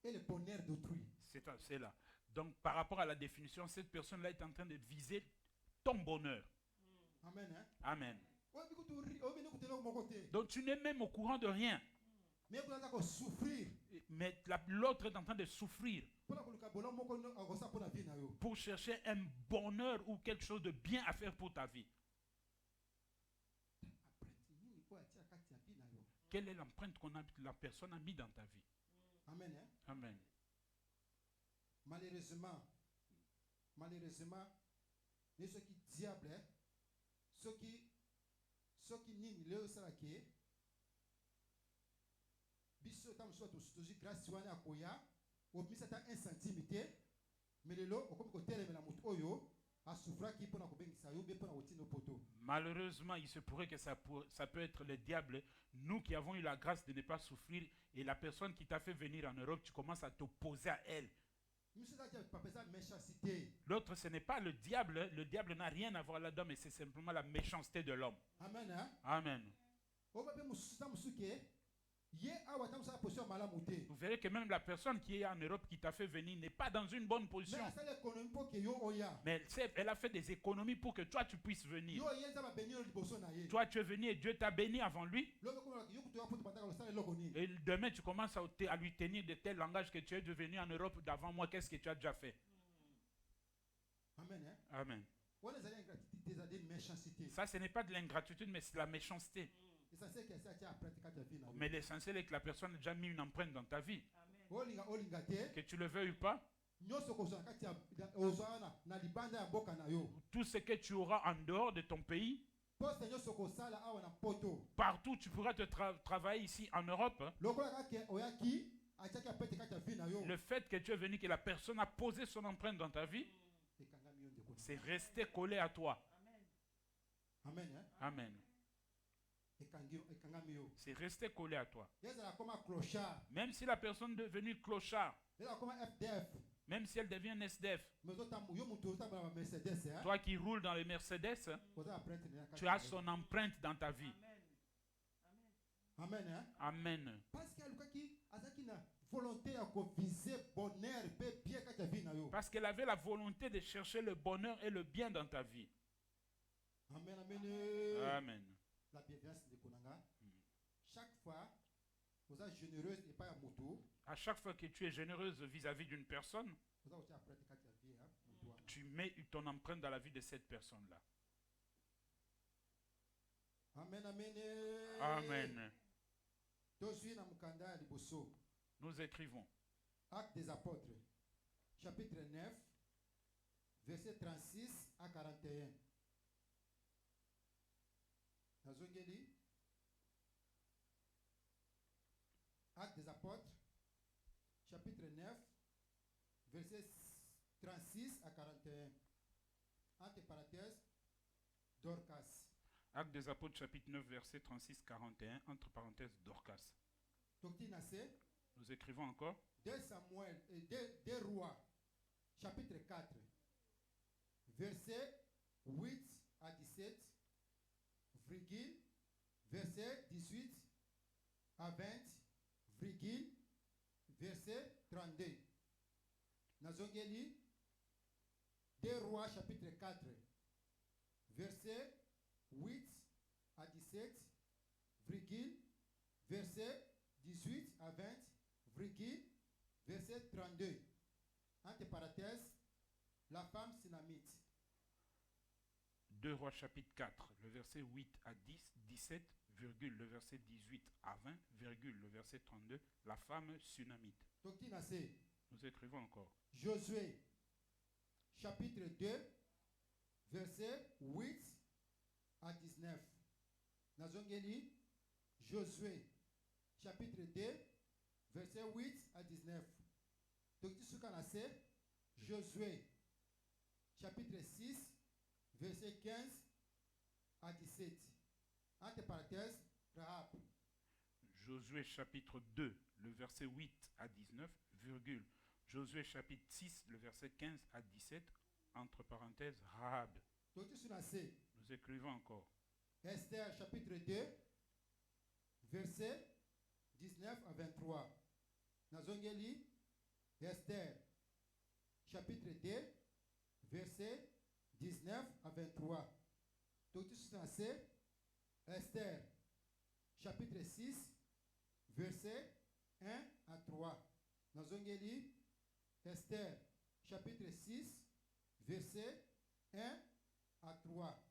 et le bonheur d'autrui. C'est là. Donc par rapport à la définition, cette personne-là est en train de viser ton bonheur. Amen. Hein? Amen. Donc tu n'es même au courant de rien. Mais l'autre est en train de souffrir pour chercher un bonheur ou quelque chose de bien à faire pour ta vie. Quelle est l'empreinte que la personne a mis dans ta vie? Amen. Hein? Amen. Malheureusement, les ceux qui diable, ceux qui nient le salaki, biso tam soit tous grâce wana akoya, au plus c'est un centimètre, mais le lot, comme côté le la moto oyo, a souffra qui peut na kobengisa yo, be pour na otino poto. Malheureusement, il se pourrait que ça peut être le diable. Nous qui avons eu la grâce de ne pas souffrir, et la personne qui t'a fait venir en Europe, tu commences à t'opposer à elle. L'autre, ce n'est pas le diable. Le diable n'a rien à voir là-dedans, mais c'est simplement la méchanceté de l'homme. Amen. Hein? Amen. Vous verrez que même la personne qui est en Europe qui t'a fait venir n'est pas dans une bonne position. Mais elle a fait des économies pour que toi tu puisses venir. Toi tu es venu et Dieu t'a béni avant lui. Et demain tu commences à lui tenir de tel langage que tu es devenu en Europe d'avant moi. Qu'est-ce que tu as déjà fait? Amen. Hein? Amen. Ça ce n'est pas de l'ingratitude mais c'est la méchanceté. Mais l'essentiel est que la personne a déjà mis une empreinte dans ta vie. Que tu le veuilles ou pas. Tout ce que tu auras en dehors de ton pays, partout tu pourras te travailler ici en Europe. Le fait que tu es venu, que la personne a posé son empreinte dans ta vie, c'est resté collé à toi. Amen. Hein? Amen. C'est resté collé à toi. Même si la personne est devenue clochard, même si elle devient un SDF, toi qui roules dans les Mercedes, tu as son empreinte dans ta vie. Amen. Hein? Amen. volonté à viser bonheur pe bien kati ya vie na yo. Parce qu'elle avait la volonté de chercher le bonheur et le bien dans ta vie. Amen, amen. Amen. La bienveillance de konanga. Chaque fois, vous êtes généreuse et pas à moto. À chaque fois que tu es généreuse vis-à-vis d'une personne, Vous êtes après kati ya vie hein, moto. tu mets ton empreinte dans la vie de cette personne-là. Amen, amen. Amen. Tozwi na mukanda ya liboso. Nous écrivons. Actes des apôtres, chapitre 9, verset 36 à 41. Nazongeli. Actes des apôtres, chapitre 9, verset 36 à 41. Entre parenthèses, Dorcas. Actes des apôtres, chapitre 9, verset 36-41, entre parenthèses, Dorcas. Nous écrivons encore. 2 Samuel et 2 Rois, chapitre 4, verset 8 à 17, virgule, verset 18 à 20, virgule, verset 32. Nazongeli, 2 Rois, chapitre 4, verset 8 à 17, virgule, verset 18 à 20, virgule, verset 32. Entre parenthèses, la femme sunamite. 2 Rois chapitre 4, le verset 8 à 10, 17, virgule, le verset 18 à 20, virgule, le verset 32, la femme sunamite. Nous écrivons encore. Josué, chapitre 2, verset 8 à 19. Nazongeli, Josué, chapitre 2, verset 8 à 19. Josué, chapitre 6, verset 15 à 17. Entre parenthèses, Rahab. Josué chapitre 2, le verset 8 à 19, virgule. Josué chapitre 6, le verset 15 à 17, entre parenthèses, Rahab. Nous écrivons encore. Esther chapitre 2, verset 19 à 23. Nazongeli, Esther chapitre 2, verset 19 à 23. Esther chapitre 6, verset 1 à 3. Nazongeli, Esther chapitre 6, verset 1 à 3.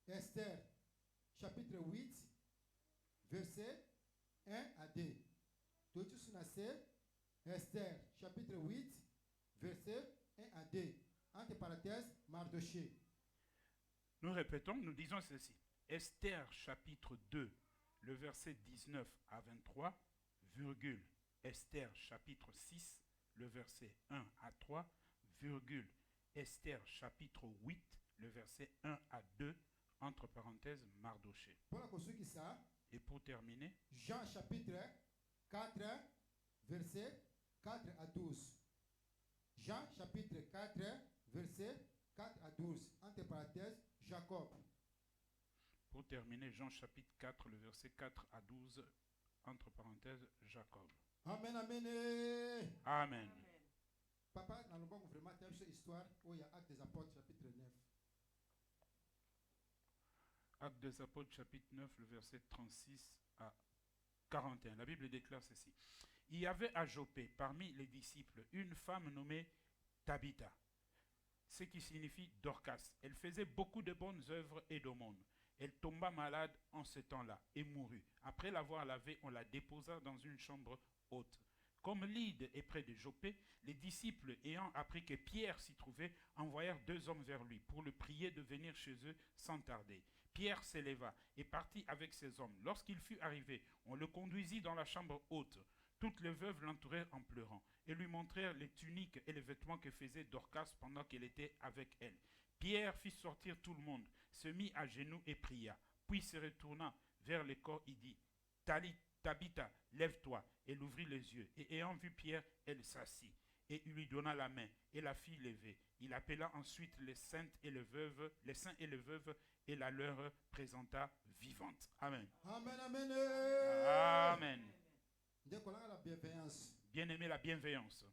Esther chapitre 8, verset 1 à 2. Esther chapitre 8, verset 1 à 2. Entre parenthèses, Mardoché. Nous répétons, nous disons ceci. Esther chapitre 2, le verset 19 à 23, virgule. Esther chapitre 6, le verset 1 à 3, virgule. Esther chapitre 8, le verset 1 à 2, entre parenthèses, Mardoché. Et pour terminer, Jean chapitre 4, verset 4 à 12. Jean chapitre 4, verset 4 à 12. Entre parenthèses, Jacob. Pour terminer, Jean chapitre 4, le verset 4 à 12, entre parenthèses, Jacob. Amen, amen. Amen. Papa, nous allons vraiment faire cette histoire où il y a Actes des Apôtres, chapitre 9. Actes des Apôtres, chapitre 9, le verset 36 à 41. La Bible déclare ceci. Il y avait à Joppé, parmi les disciples, une femme nommée Tabitha, ce qui signifie Dorcas. Elle faisait beaucoup de bonnes œuvres et d'aumônes. Elle tomba malade en ce temps-là et mourut. Après l'avoir lavée, on la déposa dans une chambre haute. Comme Lyde est près de Joppé, les disciples, ayant appris que Pierre s'y trouvait, envoyèrent 2 hommes vers lui pour le prier de venir chez eux sans tarder. Pierre s'éleva et partit avec ses hommes. Lorsqu'il fut arrivé, on le conduisit dans la chambre haute. Toutes les veuves l'entourèrent en pleurant et lui montrèrent les tuniques et les vêtements que faisait Dorcas pendant qu'elle était avec elle. Pierre fit sortir tout le monde, se mit à genoux et pria. Puis se retourna vers les corps, il dit, Tabitha, lève-toi. Elle ouvrit les yeux, et ayant vu Pierre, elle s'assit, et il lui donna la main, et la fit lever. Il appela ensuite les saints et les veuves, et la leur présenta vivante. Amen. Amen, amen. Amen. ndeko na nga la bienveillance Bien-aimé, la bienveillance.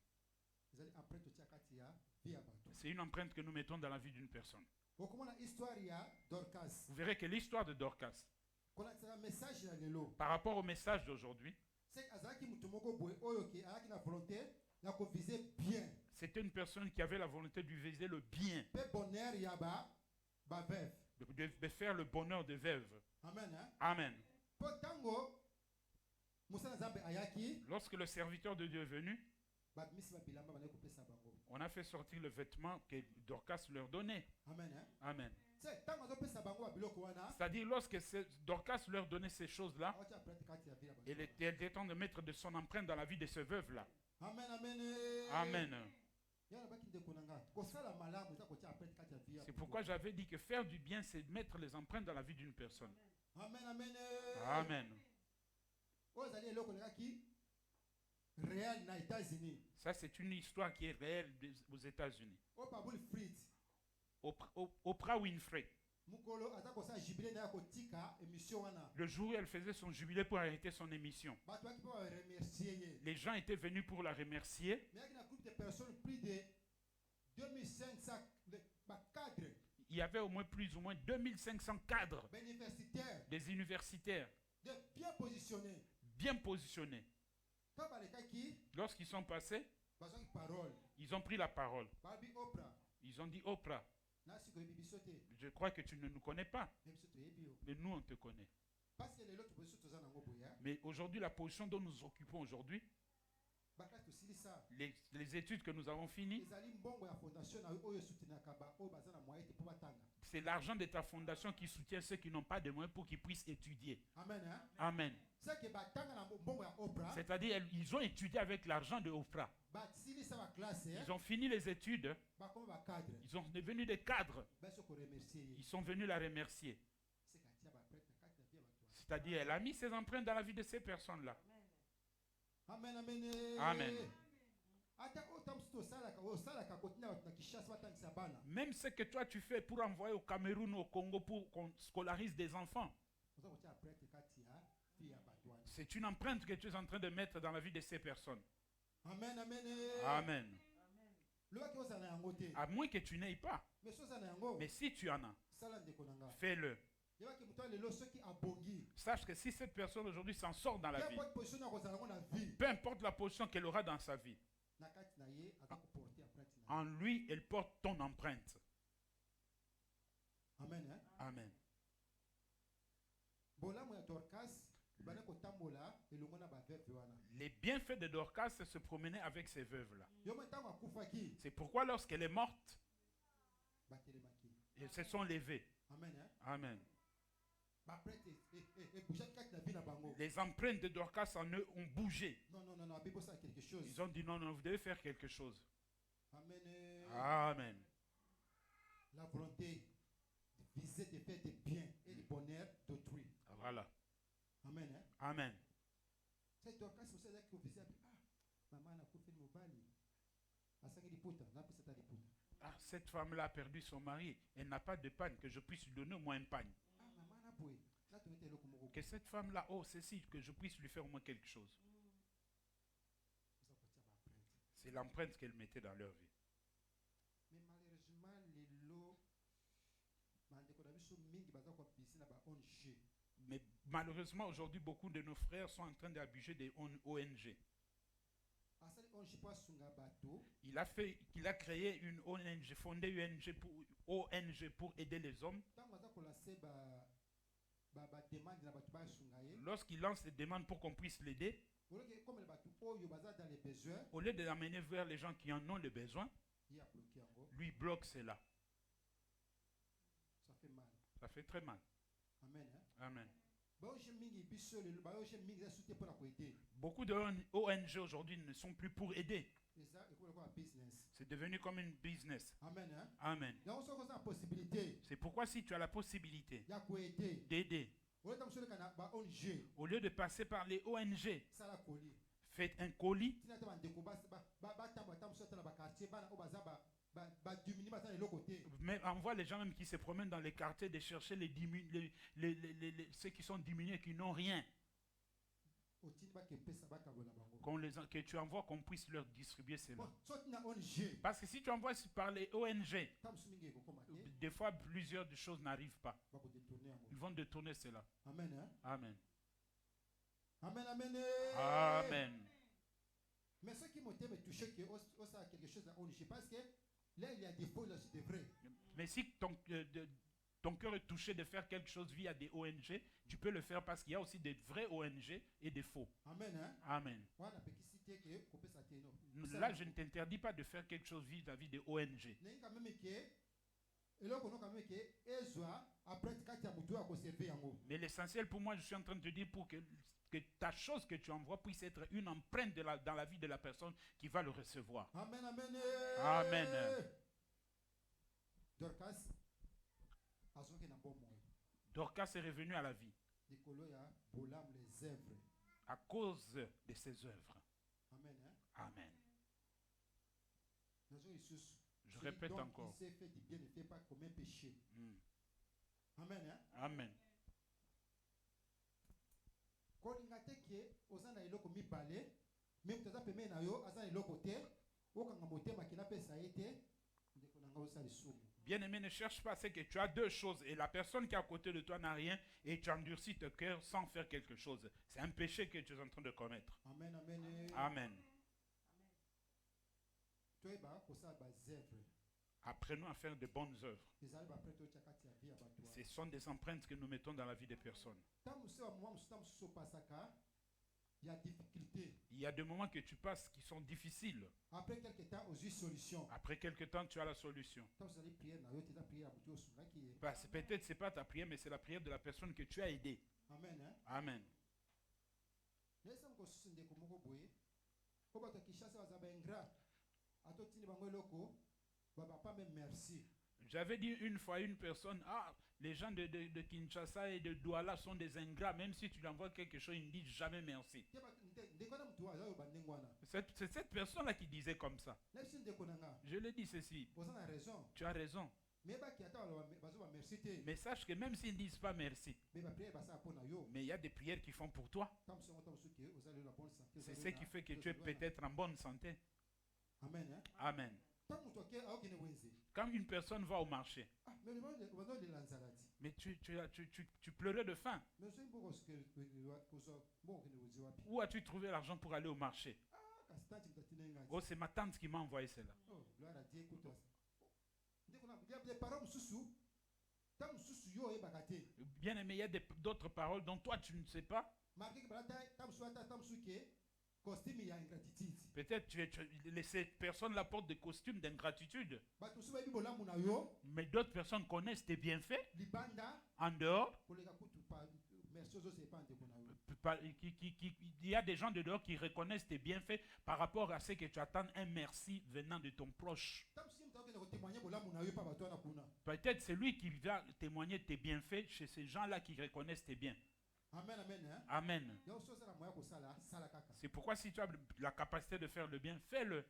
ezali empreinte otia kati ya vie ya bato. C'est une empreinte que nous mettons dans la vie d'une personne. okomona histoire ya Dorcas Vous verrez que l'histoire de Dorcas, kolatisa message ya lelo par rapport au message d'aujourd'hui, c'est azalaki mutu moko boye oyo ke ayaki na volonté ya koviser bien c'était une personne qui avait la volonté de viser le bien, mpe bonheur ya baveuve. de faire le bonheur des veuves. Amen hein? Amen. mpo ntango mosala nzambe ayaki Lorsque le serviteur de Dieu est venu, babimisi babilamba bandaki kopesa bango. on a fait sortir le vêtement que Dorcas leur donnait. Amen hein? Amen. ntango azopesa bango babiloko wana C'est-à-dire, lorsque Dorcas leur donnait ces choses-là, aotia prêtre kati ya vie ya bato. il était temps de mettre de son empreinte dans la vie de ces veuves-là. Amen amen Amen. yana baki ndeko na nga kosala malamu eza kotia prêtre kati ya vie ya C'est bato. pourquoi j'avais dit que faire du bien, c'est mettre les empreintes dans la vie d'une personne. Amen amen Amen. oyo ezali eloko elekaki réel na États-Unis. Ça, c'est une histoire qui est réelle aux États-Unis. oyo babuli frit Oprah Winfrey, mokolo aza kosala jubilé na ya kotika émission wana le jour où elle faisait son jubilé pour arrêter son émission, bato baki mpo baremercie ye les gens étaient venus pour la remercier. mais yaki na groupe de personnes plus de 2500 bacadre Il y avait au moins plus ou moins 2500 cadres, bauniversitaire des universitaires, de bien positionnés. bien positionnés. Quand balekaki Lorsqu'ils sont passés, bazwaki parole ils ont pris la parole. babi Oprah Ils ont dit, Oprah, nasi koyebi biso te je crois que tu ne nous connais pas, me biso toyebi yo mais nous, on te connaît. parce que lelo toposition toza nango boya Mais aujourd'hui, la position dont nous occupons aujourd'hui, baklase tosilisa les études que nous avons finies, ezali mbongo ya fondation na yo oyo esutenaka baoyo baza na moyen te mpo batanga. c'est l'argent de ta fondation qui soutient ceux qui n'ont pas de moyens pour qu'ils puissent étudier. Amen hein? Amen. c'est que batanga na mbongo ya Oprah C'est-à-dire, ils ont étudié avec l'argent de Oprah. basilisa baklase Ils ont fini les études, bakoma bacadre ils sont devenus des cadres. baso koremercie ye Ils sont venus la remercier. c'est katia baprêtre na kati ya vie ya bato wana. C'est-à-dire, elle a mis ses empreintes dans la vie de ces personnes-là. Amen amen Amen. ata oyo mosusu osalaka kotina bato na Kinshasa batangisa bana Même ce que toi tu fais pour envoyer au Cameroun, au Congo, pour qu'on scolarise des enfants, oza kotia prêtre kati ya vie ya bato wana. c'est une empreinte que tu es en train de mettre dans la vie de ces personnes. Amen amen Amen. lobaki ozala na yango te À moins que tu n'aies pas. mais so oza na yango Mais si tu en as, sala ndeko na nga fais-le. yebaki moto lelo soki abongi Sache que si cette personne aujourd'hui s'en sort dans la peu vie, importe position na kozala yango na vie peu importe la position qu'elle aura dans sa vie, na kati na ye aza koporte empreinte na en lui, elle porte ton empreinte. amen hein? Amen. bolamu ya Dorcas bana kotambola elongo na baveuve wana Les bienfaits de Dorcas se promenaient avec ces veuves-là. yo mo ntango akufaki C'est pourquoi lorsqu'elle est morte, batelemaki. elles se sont levées. Amen hein? Amen. baprêtre ebougeaki kati na vie na bango. Les empreintes de Dorcas en eux ont bougé. Non, non, non, non, Bible ça quelque chose. Ils ont dit non, non, vous devez faire quelque chose. Amen. Amen. La volonté de viser de faire des biens et du bonheur d'autrui. Voilà. Amen. Hein? Amen. C'est Dorcas qui vous a visé. Maman a coupé le mobile. Asaki liputa, n'a pas cette liputa. Ah, cette femme-là a perdu son mari. Elle n'a pas de panne, que je puisse lui donner au moins une panne. Ah, maman a boué. Là, tu étais là comme vous. Que cette femme-là, oh, ceci, que je puisse lui faire au moins quelque chose. C'est l'empreinte qu'elle mettait dans leur vie. Mais malheureusement, les lots, Mais malheureusement, aujourd'hui, beaucoup de nos frères sont en train d'abuser des ONG. Il a créé une ONG, fondé une ONG pour aider les hommes. Lorsqu'il lance des demandes pour qu'on puisse l'aider, au lieu de l'amener vers les gens qui en ont le besoin, lui bloque cela. Ça fait mal. Ça fait très mal. Amen. Hein? Amen. Beaucoup de ONG aujourd'hui ne sont plus pour aider. C'est devenu comme une business. Amen. Hein? Amen. C'est pourquoi si tu as la possibilité d'aider, au lieu de passer par les ONG, faites un colis. Mais envoie les gens même qui se promènent dans les quartiers de chercher ceux qui sont diminués, qui n'ont rien. otindi bakepesa bakabola bango. que tu envoies qu'on puisse leur distribuer cela. Bon, soki na ONG Parce que si tu envoies par les ONG, ta mosusu mingi ekokoma te des fois plusieurs de choses n'arrivent pas. bakodetourne yango. Ils vont détourner cela. Amen, hein? Amen. Amen, amen. Amen. Mais ceux qui m'ont été touché que ça a quelque chose à ONG, parce que là il y a des faux, là c'est des vrais. Mais si ton cœur est touché de faire quelque chose via des ONG, tu peux le faire parce qu'il y a aussi des vrais ONG et des faux. Amen, hein? Amen. Wana pekisite ke kopesa te no. Là, je ne t'interdis pas de faire quelque chose vis-à-vis des ONG. Nengi quand même que eloko no quand même que ezwa après kati ya mutu akoserve yango. Mais l'essentiel pour moi, je suis en train de te dire pour que ta chose que tu envoies puisse être une empreinte dans la vie de la personne qui va le recevoir. Amen, amen. Amen. Dorcas azoke na bon moyo. Dorcas est revenu à la vie Likolo ya bolam les œuvres. à cause de ses œuvres. Amen, hein? Amen. Nazo isusu. Je répète encore. Il s'est fait du bien, ne fait pas comme un péché. Amen, hein? Amen. Kolinga te ke ozana iloko mibale, même toza peme na yo azana iloko te, okanga motema kina pesa ete, ndeko nanga osali sumu. Bien-aimé, ne cherche pas, c'est que tu as deux choses et la personne qui est à côté de toi n'a rien et tu endurcis ton cœur sans faire quelque chose. C'est un péché que tu es en train de commettre. Amen, amen. Amen. Toi ba kosa ba zèvre. Apprenons à faire de bonnes œuvres. Ezali ba preto chakati ya via bato. Ce sont des empreintes que nous mettons dans la vie des personnes. Tamusi wa mwa musuta mususo pasaka, il y a difficulté. Il y a des moments que tu passes qui sont difficiles. Après quelque temps, aux solution. Après quelque temps, tu as la solution. Tamusi prière na yo teza prière mutu osunga ki. Peut-être c'est pas ta prière, mais c'est la prière de la personne que tu as aidée. Amen, hein? Amen. Nesa mko susinde ko moko boye. Ko bato Kinshasa bazaba ingrat. Atotini bango eloko. Baba pas même merci. J'avais dit une fois à une personne, les gens de Kinshasa et de Douala sont des ingrats, même si tu lui envoies quelque chose, ils ne disent jamais merci. C'est cette personne-là qui disait comme ça. Je lui ai dit ceci. Tu as raison. Mais sache que même s'ils ne disent pas merci, mais il y a des prières qui font pour toi. C'est ce qui fait que tu es peut-être en bonne santé. Amen. Hein? Amen. Quand une personne va au marché, mais tu pleurais de faim. Où as-tu trouvé l'argent pour aller au marché? Oh, c'est ma tante qui m'a envoyé cela. Bien aimé, il y a d'autres paroles dont toi tu ne sais pas. Peut-être ces personnes-là portent des costumes d'ingratitude. Mais d'autres personnes connaissent tes bienfaits. En dehors, il y a des gens de dehors qui reconnaissent tes bienfaits par rapport à ce que tu attends un merci venant de ton proche. Peut-être c'est lui qui va témoigner tes bienfaits chez ces gens-là qui reconnaissent tes biens. Amen, amen, hein? Amen. C'est pourquoi si tu as la capacité de faire le bien, fais-le.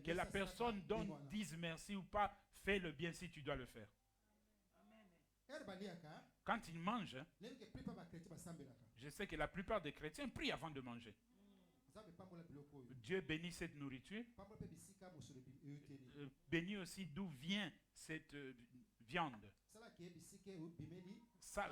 Que la personne dise merci ou pas, fais le bien si tu dois le faire. Quand ils mangent, je sais que la plupart des chrétiens prient avant de manger. Dieu bénit cette nourriture. Bénit aussi d'où vient cette viande. Ça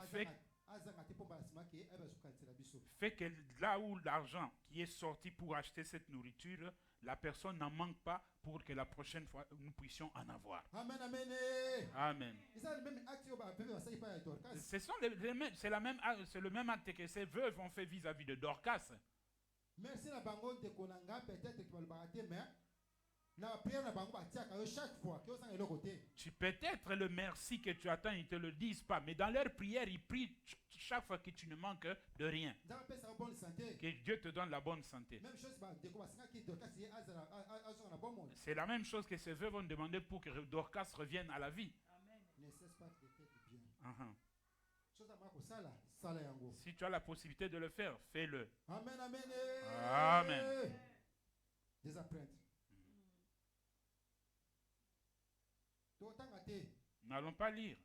fait que là où l'argent qui est sorti pour acheter cette nourriture, la personne n'en manque pas pour que la prochaine fois nous puissions en avoir. Amen, amen. Amen. C'est le même acte que ces veuves ont fait vis-à-vis de Dorcas. Merci na bango de konanga peut-être que balbate mais Peut-être le merci que tu attends, ils ne te le disent pas. Mais dans leur prière, ils prient chaque fois que tu ne manques de rien. Que Dieu te donne la bonne santé. C'est la même chose que ces veuves vont demander pour que Dorcas revienne à la vie. Si tu as la possibilité de le faire, fais-le. Amen, amen. Amen. Des empreintes. Nous n'allons pas lire.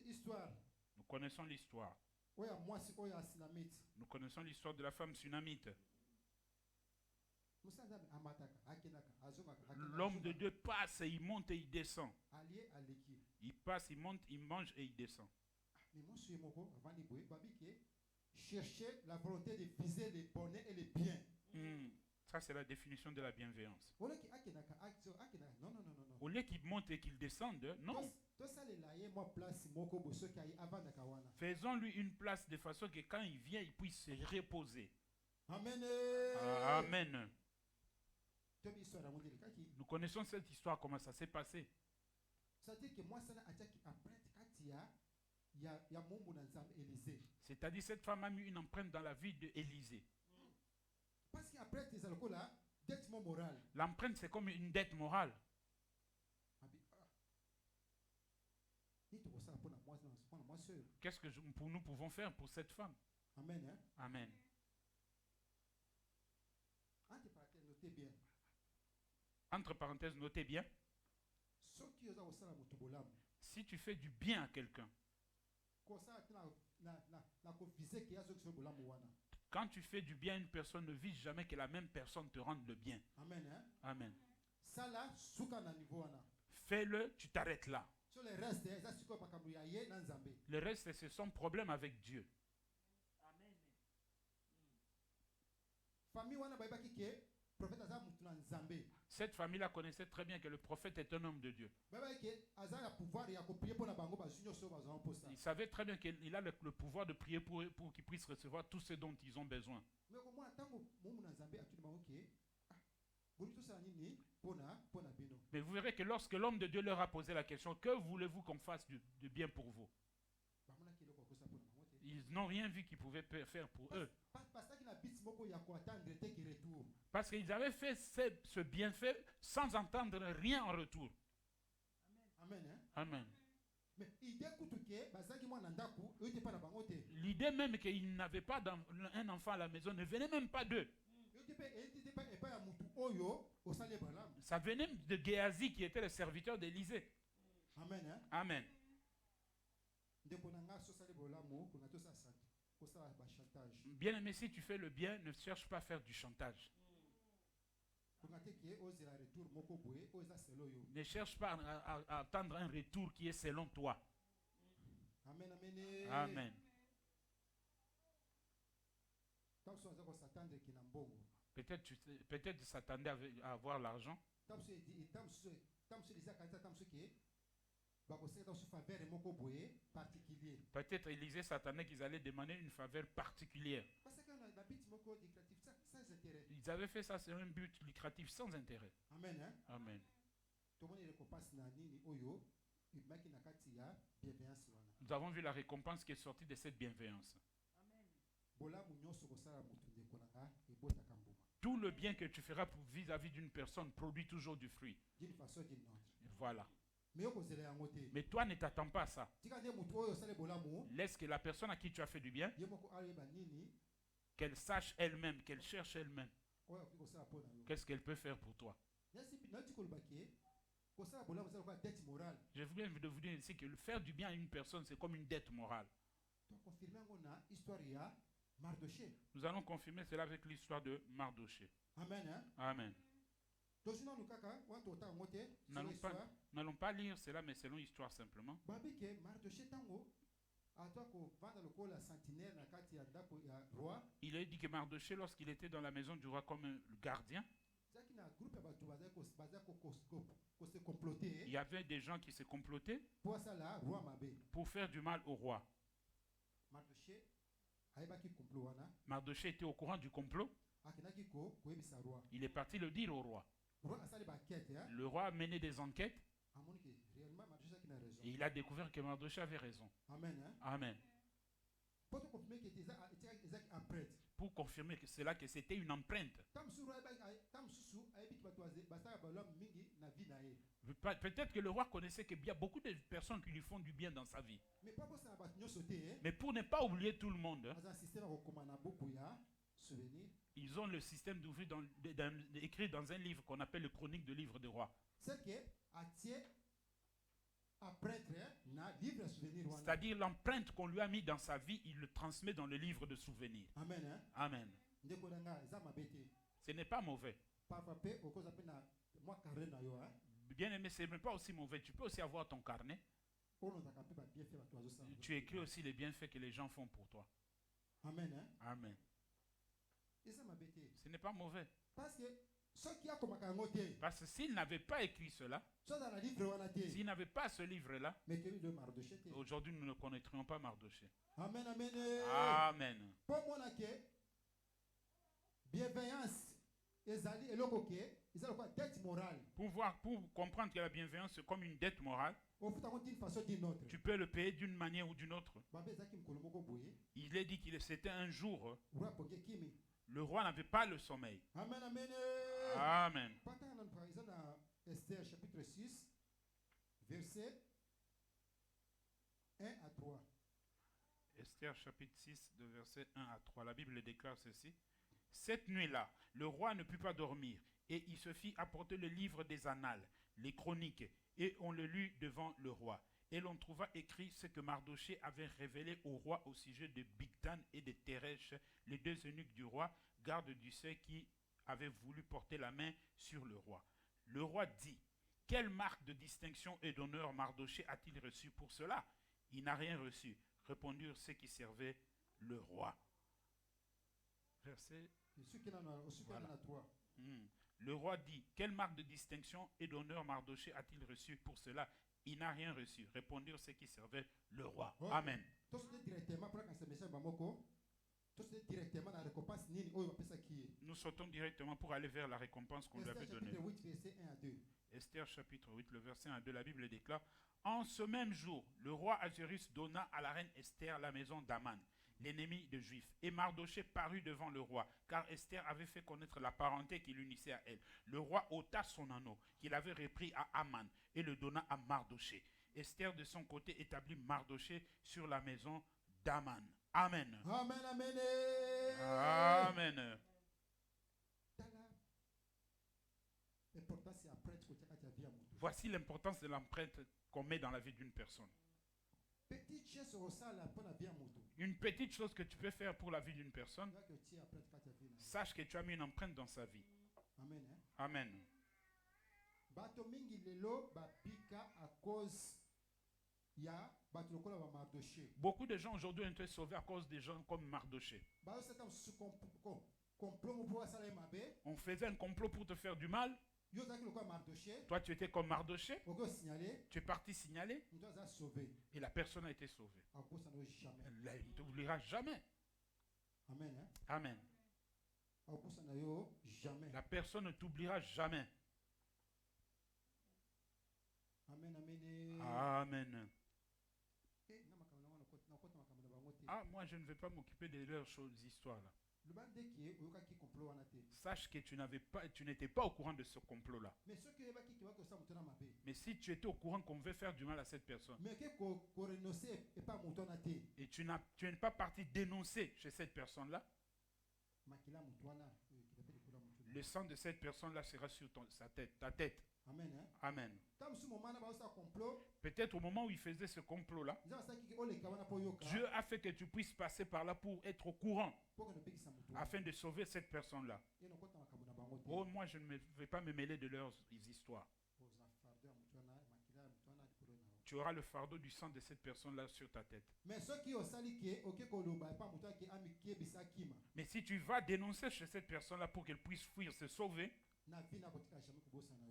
Histoire. Nous connaissons l'histoire. oyo mwasi oyo asinamite Nous connaissons l'histoire de la femme sunamite. musa nzambe amataka akendaka azongaka L'homme de Dieu passe, et il monte et il descend. alie aleki Il passe, il monte, il mange et il descend. mais mwasi oyo moko avandi boye babi ke chercher la volonté de viser le bonheur et le bien. Ça, c'est la définition de la bienveillance. oleki akendaka akendaka non non non non non Au lieu qu'il monte et qu'il descende, non. tosalela ye mwa place moko boye soki avandaka wana. Faisons-lui une place de façon que quand il vient, il puisse se reposer. Amen. Amen. toyebi histoire yango ndenge kaki Nous connaissons cette histoire, comment ça s'est passé. c'est-à-dire que mwasi wana atiaki empreinte kati ya mombu na nzambe Élysée. C'est-à-dire cette femme a mis une empreinte dans la vie d'Élisée. Parce qu'empreinte eza lokola dette morale. L'empreinte, c'est comme une dette morale. Qu'est-ce que nous pouvons faire pour cette femme? Amen. Hein? Amen. Notez bien. Entre parenthèses, notez bien. Si tu fais du bien à quelqu'un, quand tu fais du bien à une personne, ne vise jamais que la même personne te rende le bien. Amen. Hein? Amen. Fais-le, tu t'arrêtes là. Le reste, c'est son problème avec Dieu. Cette famille-là connaissait très bien que le prophète est un homme de Dieu. Il savait très bien qu'il a le pouvoir de prier pour qu'ils puissent recevoir tout ce dont ils ont besoin. Mais vous verrez que lorsque l'homme de Dieu leur a posé la question, que voulez-vous qu'on fasse de bien pour vous? Ils n'ont rien vu qu'ils pouvaient faire pour eux. Parce qu'ils avaient fait ce bienfait sans entendre rien en retour. Amen. Hein? Amen. L'idée même qu'ils n'avaient pas un enfant à la maison ne venait même pas d'eux. Ça venait de Géasi qui était le serviteur d'Élisée. Amen. Hein? Amen. Bien aimé, si tu fais le bien, ne cherche pas à faire du chantage. Ne cherche pas à attendre un retour qui est selon toi. Amen. Amen. Peut-être tu s'attendais à avoir l'argent. Peut-être Élisée s'attendait qu'ils allaient demander une faveur particulière. Ils avaient fait ça sur un but lucratif sans intérêt. Amen. Hein? Amen. Nous avons vu la récompense qui est sortie de cette bienveillance. Tout le bien que tu feras vis-à-vis d'une personne produit toujours du fruit. Voilà. Mais toi, ne t'attends pas à ça. Laisse que la personne à qui tu as fait du bien, qu'elle sache elle-même, qu'elle cherche elle-même. Qu'est-ce qu'elle peut faire pour toi? Je viens de vous dire ici que faire du bien à une personne, c'est comme une dette morale. Nous allons confirmer cela avec l'histoire de Mardoché. Amen. Hein? Amen. N'allons pas lire cela, mais selon l'histoire simplement. Il a dit que Mardoché, lorsqu'il était dans la maison du roi comme un gardien, il y avait des gens qui se complotaient pour faire du mal au roi. Mardoché était au courant du complot. Il est parti le dire au roi. Le roi a mené des enquêtes et il a découvert que Mardoché avait raison. Amen. Pour confirmer que c'est là que c'était une empreinte. Peut-être que le roi connaissait qu'il y a beaucoup de personnes qui lui font du bien dans sa vie. Mais pour ne pas oublier tout le monde, ils ont le système écrit dans un livre qu'on appelle le Chronique de livre des rois. apprêtre na livre ya souvenir wana. C'est-à-dire l'empreinte qu'on lui a mis dans sa vie, il le transmet dans le livre de souvenirs. Amen hein. Amen. Ndeko na nga eza mabe te. Ce n'est pas mauvais. Parfois pe okoza pe na mwa carré na yo hein. Bien aimé, ce n'est pas aussi mauvais. Tu peux aussi avoir ton carnet. Ono zaka pe ba bien fait bato azo sala. Tu écris aussi les bienfaits que les gens font pour toi. Amen hein. Amen. Eza mabe te. Ce n'est pas mauvais. Parce que ceux qui a komaka yango te. Parce que s'il n'avait pas écrit cela, So dans la livre wana te. s'il n'avait pas ce livre-là, Mais que de Mardoché te. aujourd'hui nous ne connaîtrions pas Mardoché. Amen amen. Amen. Pour mona ke bienveillance ezali eloko ke ezali quoi dette morale. Pour comprendre que la bienveillance c'est comme une dette morale, Ofuta ko d'une façon d'une autre. tu peux le payer d'une manière ou d'une autre. Babe ezaki mkolo moko boye. Il est dit qu'il c'était un jour, Roi ponge kimi. le roi n'avait pas le sommeil. Amen amen. Amen. Pata na par exemple dans Esther chapitre 6 verset 1 à 3. Esther chapitre 6, de verset 1 à 3. La Bible déclare ceci. Cette nuit-là, le roi ne put pas dormir, et il se fit apporter le livre des annales, les chroniques, et on le lut devant le roi. Et l'on trouva écrit ce que Mardoché avait révélé au roi au sujet de Bigtan et de Teresh, les deux eunuques du roi, gardes du seuil qui avaient voulu porter la main sur le roi. Le roi dit, quelle marque de distinction et d'honneur Mardoché a-t-il reçu pour cela? Il n'a rien reçu, répondirent ceux qui servaient le roi. Verset. Voilà. Le roi dit, quelle marque de distinction et d'honneur Mardoché a-t-il reçu pour cela? Il n'a rien reçu, répondirent ceux qui servaient le roi. Ouais. Amen. Nous sautons directement pour aller vers la récompense qu'on lui avait donnée. Esther chapitre 8, le verset 1 à 2, la Bible déclare, en ce même jour, le roi Ahasuérus donna à la reine Esther la maison d'Aman, l'ennemi des Juifs. Et Mardoché parut devant le roi, car Esther avait fait connaître la parenté qui l'unissait à elle. Le roi ôta son anneau, qu'il avait repris à Aman, et le donna à Mardoché. Esther, de son côté, établit Mardoché sur la maison d'Aman. Amen. Amen, amen. Amen. Voici l'importance de l'empreinte qu'on met dans la vie d'une personne. Une petite chose que tu peux faire pour la vie d'une personne, sache que tu as mis une empreinte dans sa vie. Amen. Amen. Beaucoup de gens aujourd'hui ont été sauvés à cause des gens comme Mardoché. On faisait un complot pour te faire du mal. Toi, tu étais comme Mardoché. Tu es parti signaler. Et la personne a été sauvée. Elle ne t'oubliera jamais. Amen. La personne ne t'oubliera jamais. Amen. Ah, moi, je ne vais pas m'occuper de leurs choses, histoires-là. Sache que tu n'étais pas au courant de ce complot-là. Mais si tu étais au courant qu'on veut faire du mal à cette personne, et tu n'es pas parti dénoncer chez cette personne-là, le sang de cette personne-là sera sur ta tête. Amen. Amen. Peut-être au moment où il faisait ce complot-là, Dieu a fait que tu puisses passer par là pour être au courant, afin de sauver cette personne-là. Oh, moi, je ne vais pas me mêler de leurs histoires. Tu auras le fardeau du sang de cette personne-là sur ta tête. Mais si tu vas dénoncer chez cette personne-là pour qu'elle puisse fuir, se sauver,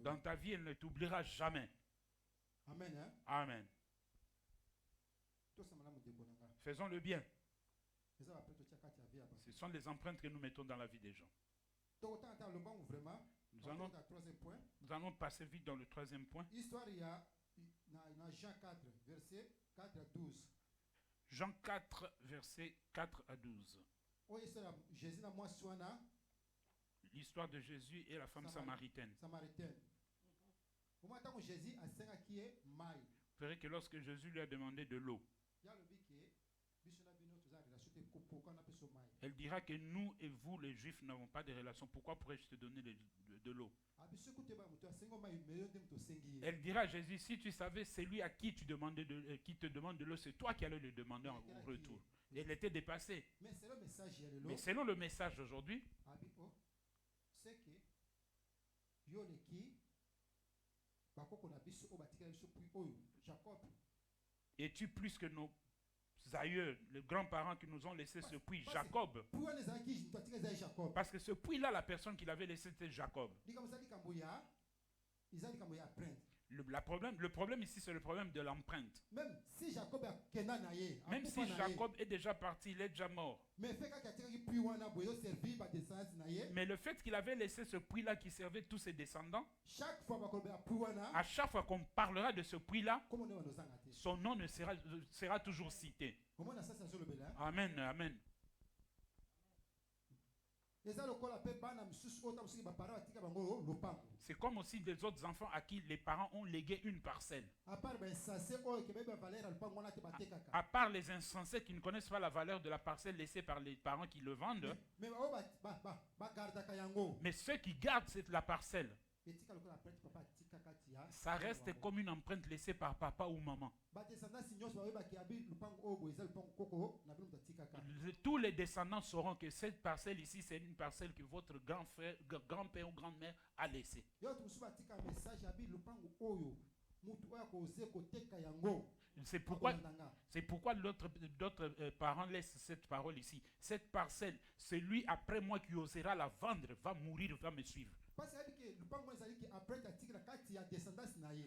dans ta vie, elle ne t'oubliera jamais. Amen. Amen. Faisons le bien. Ce sont les empreintes que nous mettons dans la vie des gens. Nous allons passer vite dans le troisième point. Jean 4, verset 4 à 12. Jean 4, verset 4 à 12. L'histoire de Jésus et la femme samaritaine. Vous verrez que lorsque Jésus lui a demandé de l'eau, Elle dira que nous et vous, les Juifs, n'avons pas de relation. Pourquoi pourrais-je te donner de l'eau? Elle dira à Jésus, si tu savais, c'est lui à qui tu demandais qui te demande de l'eau, c'est toi qui allais le demander en retour. Et elle était dépassée. Mais selon le message d'aujourd'hui, es-tu plus que nos aïeux, les grands-parents qui nous ont laissé ce puits, Jacob? Parce que ce puits-là, la personne qui l'avait laissé, c'était Jacob. Le problème ici, c'est le problème de l'empreinte. Même si Jacob est déjà parti, il est déjà mort. Mais le fait qu'il avait laissé ce puits-là qui servait tous ses descendants, à chaque fois qu'on parlera de ce puits-là, son nom sera toujours cité. Amen, amen. C'est comme aussi des autres enfants à qui les parents ont légué une parcelle. À part les insensés qui ne connaissent pas la valeur de la parcelle laissée par les parents qui le vendent. Mais ceux qui gardent la parcelle, ça reste comme une empreinte laissée par papa ou maman. Tous les descendants sauront que cette parcelle ici, c'est une parcelle que votre grand-frère, grand-père ou grand-mère a laissée. C'est pourquoi d'autres parents laissent cette parole ici. Cette parcelle, celui après moi qui osera la vendre va mourir, va me suivre.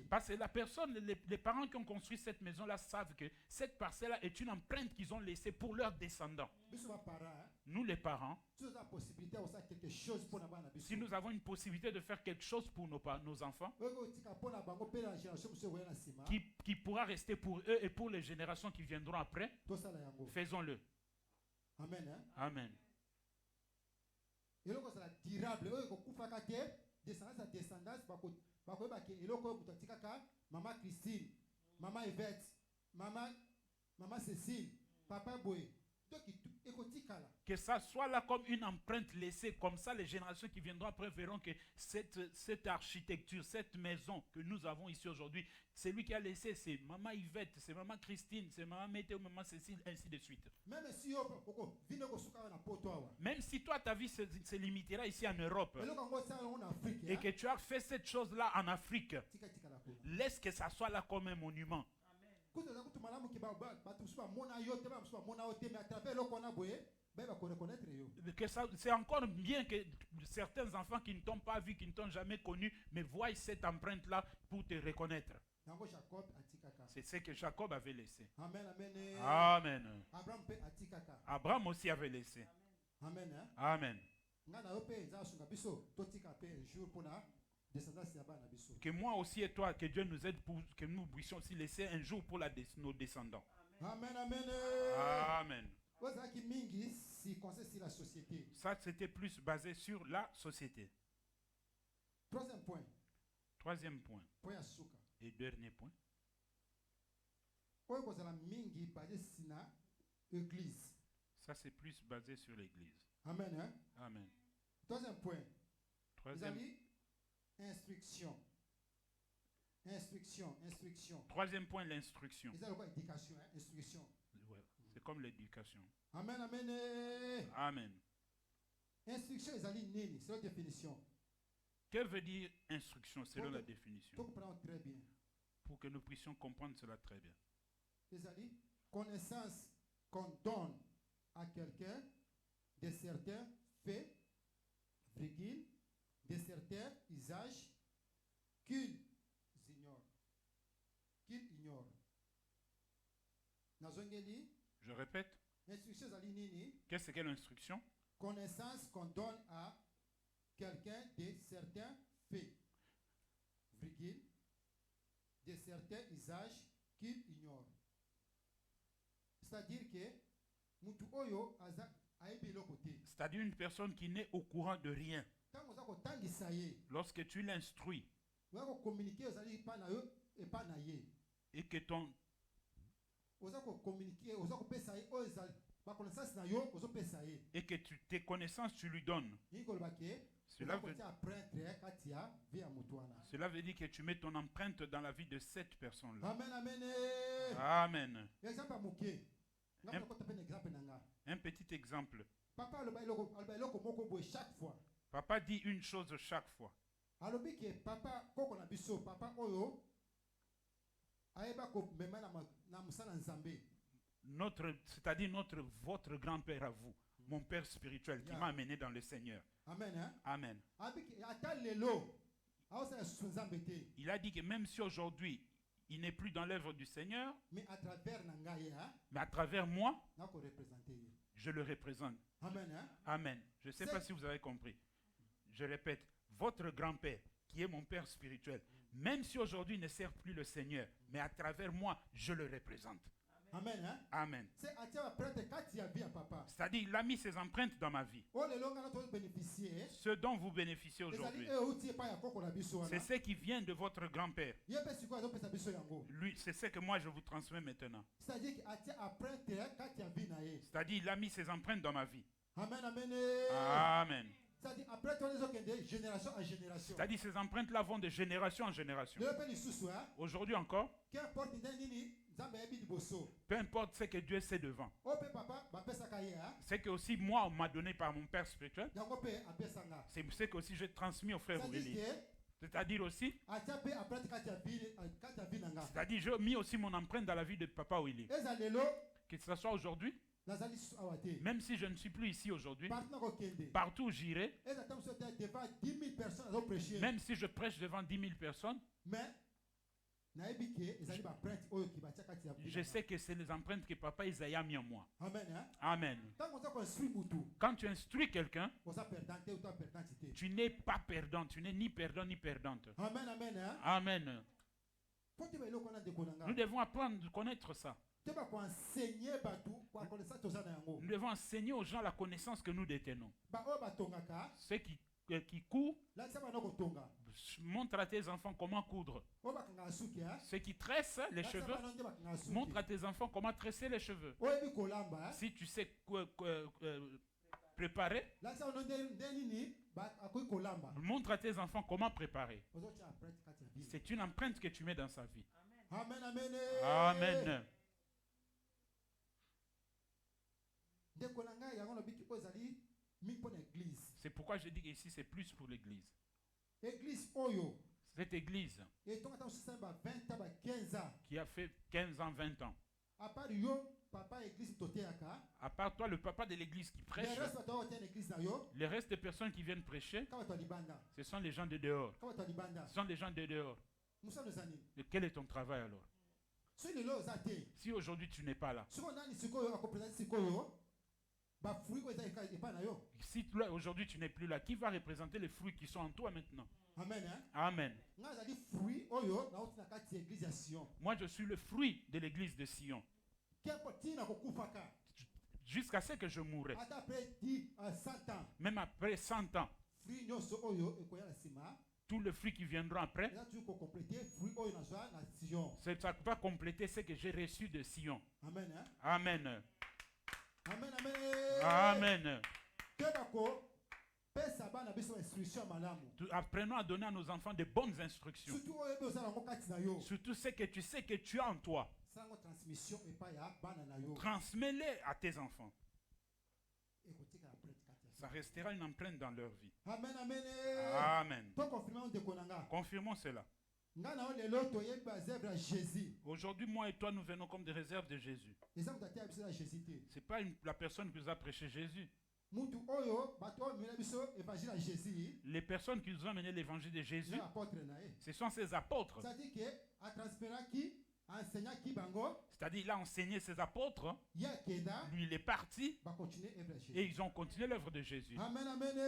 Parce que la personne, les parents qui ont construit cette maison-là savent que cette parcelle-là est une empreinte qu'ils ont laissée pour leurs descendants. Nous les parents, si nous avons une possibilité de faire quelque chose pour nos enfants, qui pourra rester pour eux et pour les générations qui viendront après, faisons-le. Amen. Amen. Maman Christine, maman Yvette, maman Cécile, papa Boé. Que ça soit là comme une empreinte laissée, comme ça les générations qui viendront après verront que cette architecture, cette maison que nous avons ici aujourd'hui, c'est lui qui a laissé, c'est maman Yvette, c'est maman Christine, c'est maman Météo, maman Cécile, ainsi de suite. Même si toi ta vie se limitera ici en Europe et que tu as fait cette chose-là en Afrique, laisse que ça soit là comme un monument. C'est encore bien que certains enfants qui ne t'ont pas vu, qui ne t'ont jamais connu, mais voient cette empreinte-là pour te reconnaître. C'est ce que Jacob avait laissé. Amen, amen. Amen. Abraham aussi avait laissé. Amen. Amen. Que moi aussi et toi, que Dieu nous aide pour que nous puissions aussi laisser un jour pour nos descendants. Amen, amen. Amen. La société. Ça, c'était plus basé sur la société. Troisième point. Et dernier point. Ça, c'est plus basé sur l'église. Amen. Hein? Amen. Troisième point. Troisième. Instruction. Troisième point, l'instruction. Éducation, hein? Instruction. Ouais, c'est comme l'éducation. Amen, amen. Amen. Instruction, c'est la définition. Que veut dire instruction selon la définition? Pour comprendre très bien. Pour que nous puissions comprendre cela très bien. Connaissance qu'on donne à quelqu'un de certains faits, virgule, de certains usages qu'il ignore. Je répète. Qu'est-ce que l'instruction? Connaissance qu'on donne à quelqu'un de certains faits, virgule, de certains usages qu'il ignore. C'est-à-dire que c'est-à-dire une personne qui n'est au courant de rien. Lorsque tu l'instruis et que et que tes connaissances, tu lui donnes. Cela veut dire que tu mets ton empreinte dans la vie de cette personne-là. Amen, amen. Amen. Exemple moké. Un petit exemple. Papa chaque fois. Papa dit une chose chaque fois. Alobi ke papa koko na biso papa oyo ayeba ko mema na musala nzambe. C'est-à-dire votre grand-père à vous, mon père spirituel qui m'a amené dans le Seigneur. Amen. Hein? Amen. Il a dit que même si aujourd'hui il n'est plus dans l'œuvre du Seigneur, mais à travers moi, je le représente. Amen. Hein? Amen. Je ne sais pas si vous avez compris. Je répète, votre grand-père, qui est mon père spirituel, même si aujourd'hui il ne sert plus le Seigneur, mais à travers moi, je le représente. Amen. Hein? Amen. C'est-à-dire, il a mis ses empreintes dans ma vie. Ce dont vous bénéficiez aujourd'hui, c'est ce qui vient de votre grand-père. Lui, c'est ce que moi je vous transmets maintenant. C'est-à-dire, il a mis ses empreintes dans ma vie. Amen. Amen. Amen. C'est-à-dire, ces empreintes-là vont de génération en génération. Aujourd'hui encore, peu importe ce que Dieu sait devant. C'est que aussi moi, on m'a donné par mon père spirituel. C'est ce que aussi j'ai transmis au frère Willy. C'est-à-dire aussi, c'est-à-dire j'ai mis aussi mon empreinte dans la vie de papa Willy. Que ce soit aujourd'hui, même si je ne suis plus ici aujourd'hui, partout où j'irai, même si je prêche devant 10 000 personnes, je sais que c'est les empreintes que papa Isaïe a mis en moi. Amen. Hein? Amen. Quand tu instruis quelqu'un, tu n'es pas perdant, tu n'es ni perdant ni perdante. Amen. Amen. Hein? Amen. Nous devons apprendre à connaître ça. Nous devons enseigner aux gens la connaissance que nous détenons. Ceux qui courent, montre à tes enfants comment coudre. Ceux qui tressent les cheveux, montre à tes enfants comment tresser les cheveux. Si tu sais préparer, montre à tes enfants comment préparer. C'est une empreinte que tu mets dans sa vie. Amen. Amen. Amen. C'est pourquoi je dis qu'ici c'est plus pour l'église. Cette église qui a fait 15 ans, 20 ans. À part toi, le papa de l'église qui prêche, les restes des personnes qui viennent prêcher, ce sont les gens de dehors. Ce sont les gens de dehors. Et quel est ton travail alors? Si aujourd'hui tu n'es pas là, si aujourd'hui tu n'es plus là, qui va représenter les fruits qui sont en toi maintenant? Amen. Hein? Amen. Moi je suis le fruit de l'église de Sion. Jusqu'à ce que je mourrai. Même après 100 ans. Tous les fruits qui viendront après, ça va compléter ce que j'ai reçu de Sion. Amen. Hein? Amen. Amen. Amen. Amen. Apprenons à donner à nos enfants de bonnes instructions. Surtout ce que tu sais que tu as en toi. Transmets-les à tes enfants. Ça restera une empreinte dans leur vie. Amen. Amen. Amen. Confirmons cela. Aujourd'hui, moi et toi, nous venons comme des réserves de Jésus. Ce n'est pas la personne qui nous a prêché Jésus. Les personnes qui nous ont amené l'évangile de Jésus, ce sont ses apôtres. C'est-à-dire, il a enseigné ses apôtres. Lui, il est parti. Et ils ont continué l'œuvre de Jésus. Amen. Amen.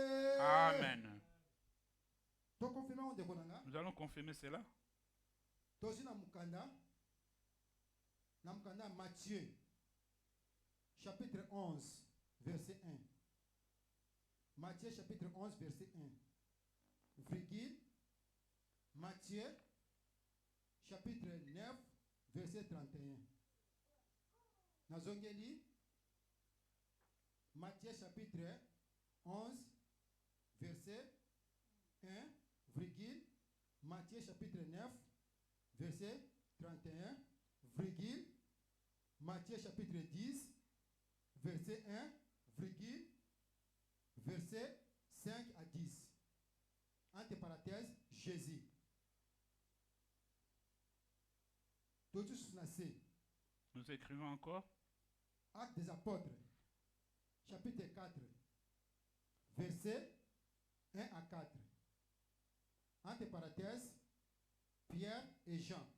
Amen. Nous allons confirmer cela. Matthieu, chapitre 11, verset 1. Matthieu, chapitre 11, verset 1. Virgule. Matthieu, chapitre 9, verset 31. Nazongeli, Matthieu chapitre 11, verset 1, virgule, Matthieu chapitre 9, verset 31, virgule, Matthieu chapitre 10, verset 1, virgule, verset 5 à 10. Entre parenthèses, Jésus. Nous écrivons encore. Actes des apôtres, chapitre 4, verset 1 à 4. Entre parenthèses, Pierre et Jean.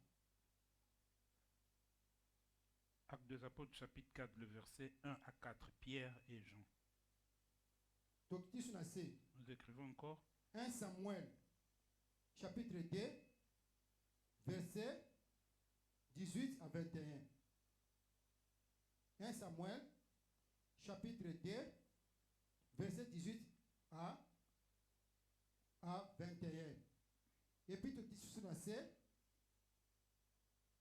Actes des apôtres, chapitre 4, le verset 1 à 4. Pierre et Jean. Nous écrivons encore. 1 Samuel, chapitre 2, verset 18 à 21. 1 Samuel, chapitre 2, verset 18 à 21. Et puis, tout c'est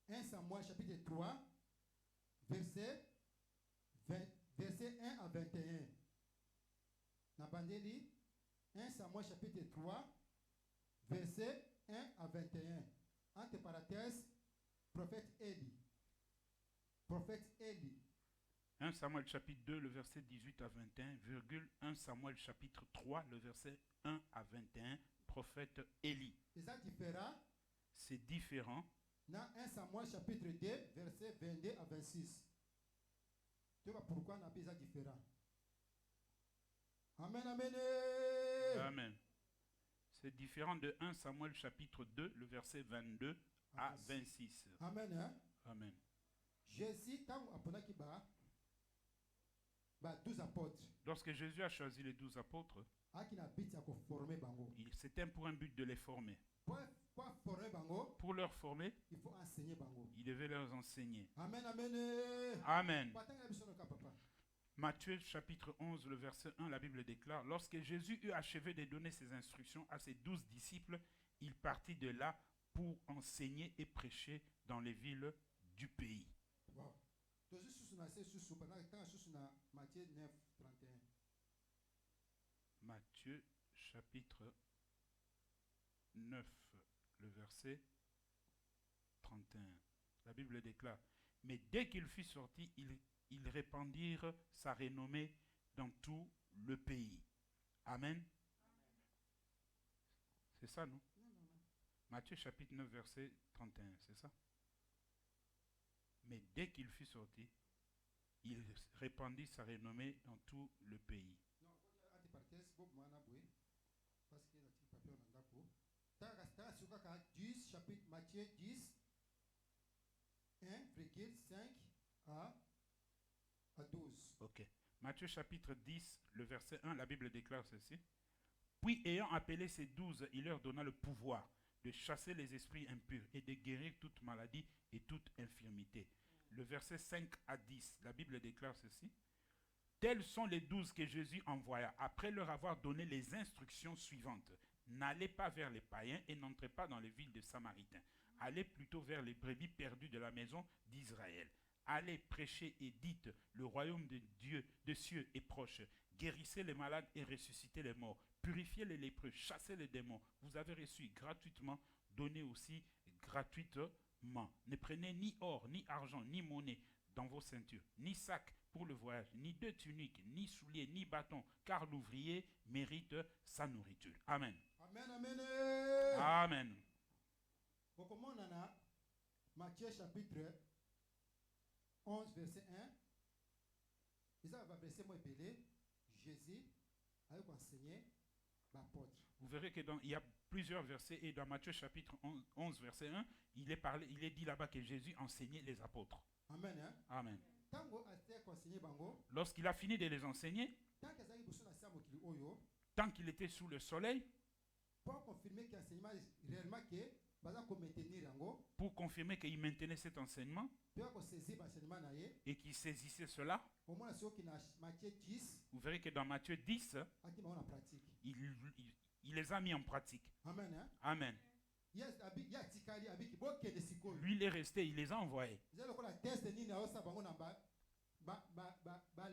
1 Samuel, chapitre 3, verset 1 à 21. Nabandeli, 1 Samuel, chapitre 3, verset 1 à 21. Entre parenthèses, prophète Élie. Prophète Élie. 1 Samuel chapitre 2, le verset 18 à 21, virgule 1 Samuel chapitre 3, le verset 1 à 21, prophète Élie. C'est différent. Dans 1 Samuel chapitre 2, verset 22 à 26. Tu vois pourquoi on appelle ça différent? Amen, amen. Amen. C'est différent de 1 Samuel chapitre 2, le verset 22 à 26. Amen. Hein? Amen. Jésus, quand on a 12 apôtres. Lorsque Jésus a choisi les 12 apôtres, c'était pour un but de les former. Pour leur former, il faut enseigner. Il devait leur enseigner. Amen, amen. Amen. Matthieu chapitre 11, le verset 1, la Bible déclare, « Lorsque Jésus eut achevé de donner ses instructions à ses 12 disciples, il partit de là pour enseigner et prêcher dans les villes du pays. » Wow. Matthieu 9, 31. Matthieu chapitre 9, le verset 31. La Bible déclare, « Mais dès qu'il fut sorti, ils répandirent sa renommée dans tout le pays. » Amen. C'est ça, non? Matthieu chapitre 9, verset 31, c'est ça? Mais dès qu'il fut sorti, il répandit sa renommée dans tout le pays. Matthieu 10, 1,5 à 12. Ok. Matthieu chapitre 10, le verset 1, la Bible déclare ceci. Puis ayant appelé ces 12, il leur donna le pouvoir de chasser les esprits impurs et de guérir toute maladie et toute infirmité. Le verset 5 à 10, la Bible déclare ceci. Tels sont les 12 que Jésus envoya, après leur avoir donné les instructions suivantes. N'allez pas vers les païens et n'entrez pas dans les villes des Samaritains. Allez plutôt vers les brebis perdues de la maison d'Israël. Allez prêcher et dites, le royaume de Dieu, de cieux est proche. Guérissez les malades et ressuscitez les morts. Purifiez les lépreux, chassez les démons. Vous avez reçu gratuitement, donnez aussi gratuitement. Ne prenez ni or, ni argent, ni monnaie dans vos ceintures, ni sac pour le voyage, ni deux tuniques, ni souliers, ni bâtons, car l'ouvrier mérite sa nourriture. Amen. Amen, amen. Amen. Matthieu chapitre 11, verset 1. Jésus a enseigné l'apôtre. Vous verrez qu'il y a plusieurs versets et dans Matthieu chapitre 11, verset 1, il est dit là-bas que Jésus enseignait les apôtres. Amen. Hein? Amen. Lorsqu'il a fini de les enseigner, tant qu'il était sous le soleil, pour confirmer qu'il maintenait cet enseignement et qu'il saisissait cela, vous verrez que dans Matthieu 10, il les a mis en pratique. Amen. Hein? Amen. Lui, il est resté, il les a envoyés.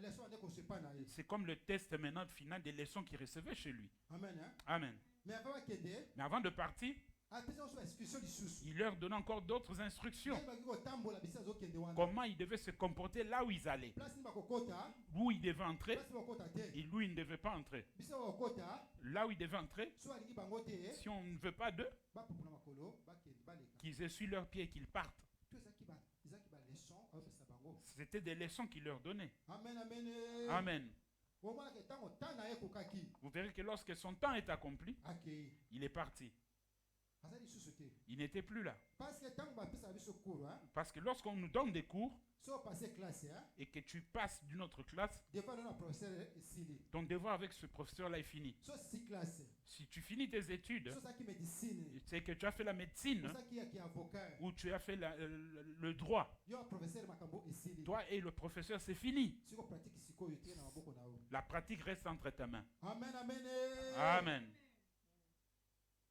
leçon ane kosepa na ye. C'est comme le test maintenant final des leçons qu'il recevait chez lui. Amen, hein? Amen. Mais avant bakende, Mais avant de partir, apesa so excuse lisusu. il leur donnait encore d'autres instructions. Ye baki kotambola bisika azokende wana. Comment ils devaient se comporter là où ils allaient. Place ni bakokota, Où ils devaient entrer place ni bakokota te. et où ils ne devaient pas entrer. Bisika bakokota, Là où ils devaient entrer, so alingi bango te, si on ne veut pas d'eux, bapupula makolo, bakende baleka. qu'ils essuient leurs pieds et qu'ils partent. To ezaki ba leçon opesa bango. C'était des leçons qu'il leur donnait. Amen, amen. Amen. Omona ke tango tana ye kokaki. Vous verrez que lorsque son temps est accompli, Akei. il est parti. Azali lisusu te. Il n'était plus là. Parce que tango bapesa biso cours, hein. Parce que lorsqu'on nous donne des cours So passer classe, hein. et que tu passes d'une autre classe, Devant le professeur Sili. ton devoir avec ce professeur-là est fini. So si classe. Si tu finis tes études, So ça qui médecine. c'est que tu as fait la médecine So ça qui est avocat. ou tu as fait le droit. Yo professeur makambo Sili. Toi et le professeur, c'est fini. Si on pratique sikoyo te na maboko na o. La pratique reste entre tes mains. Amen, amen. Amen.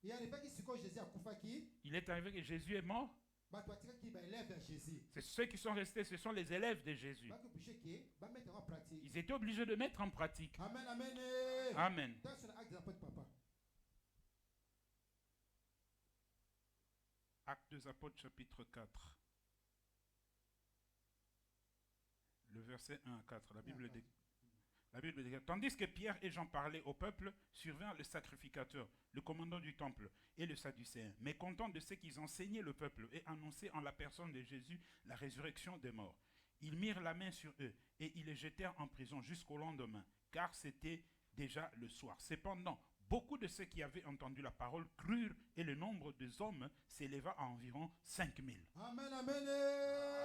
Il arrive que sikoyo Jésus akufaki. Il est arrivé que Jésus est mort. Bato atikaki ba élève ya Jésus. C'est ceux qui sont restés, ce sont les élèves de Jésus. Baki obligé que ba mettre en pratique. Ils étaient obligés de mettre en pratique. Amen, amen. Amen. Dans son acte des apôtres papa. Actes des Apôtres, chapitre 4. Le verset 1 à 4. La Bible dit, tandis que Pierre et Jean parlaient au peuple, survint le sacrificateur, le commandant du temple et le sadducéen, mécontents de ce qu'ils enseignaient le peuple et annonçaient en la personne de Jésus la résurrection des morts. Ils mirent la main sur eux et ils les jetèrent en prison jusqu'au lendemain, car c'était déjà le soir. Cependant, beaucoup de ceux qui avaient entendu la parole crurent et le nombre des hommes s'éleva à environ 5000. Amen, amen.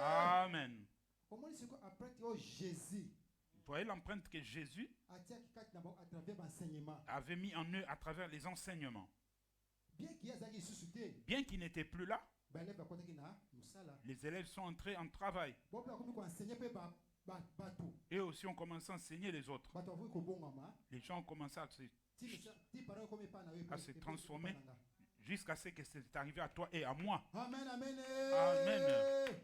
Amen. Comment est-ce qu'après Jésus Vous voyez l'empreinte que Jésus a tia kikaki na à travers l'enseignement. avait mis en eux à travers les enseignements. Bien qu'il y ait zaki suscité, Bien qu'ils n'étaient plus là, ba élève bakotaki na musala. les élèves sont entrés en travail. Bon pe akomi ko enseigner pe bato. Et aussi ont commencé à enseigner les autres. Bato avu ko bongama. Les gens ont commencé Ti parole comme pas na we. à se transformer jusqu'à ce que c'est arrivé à toi et à moi. Amen, amen. Amen.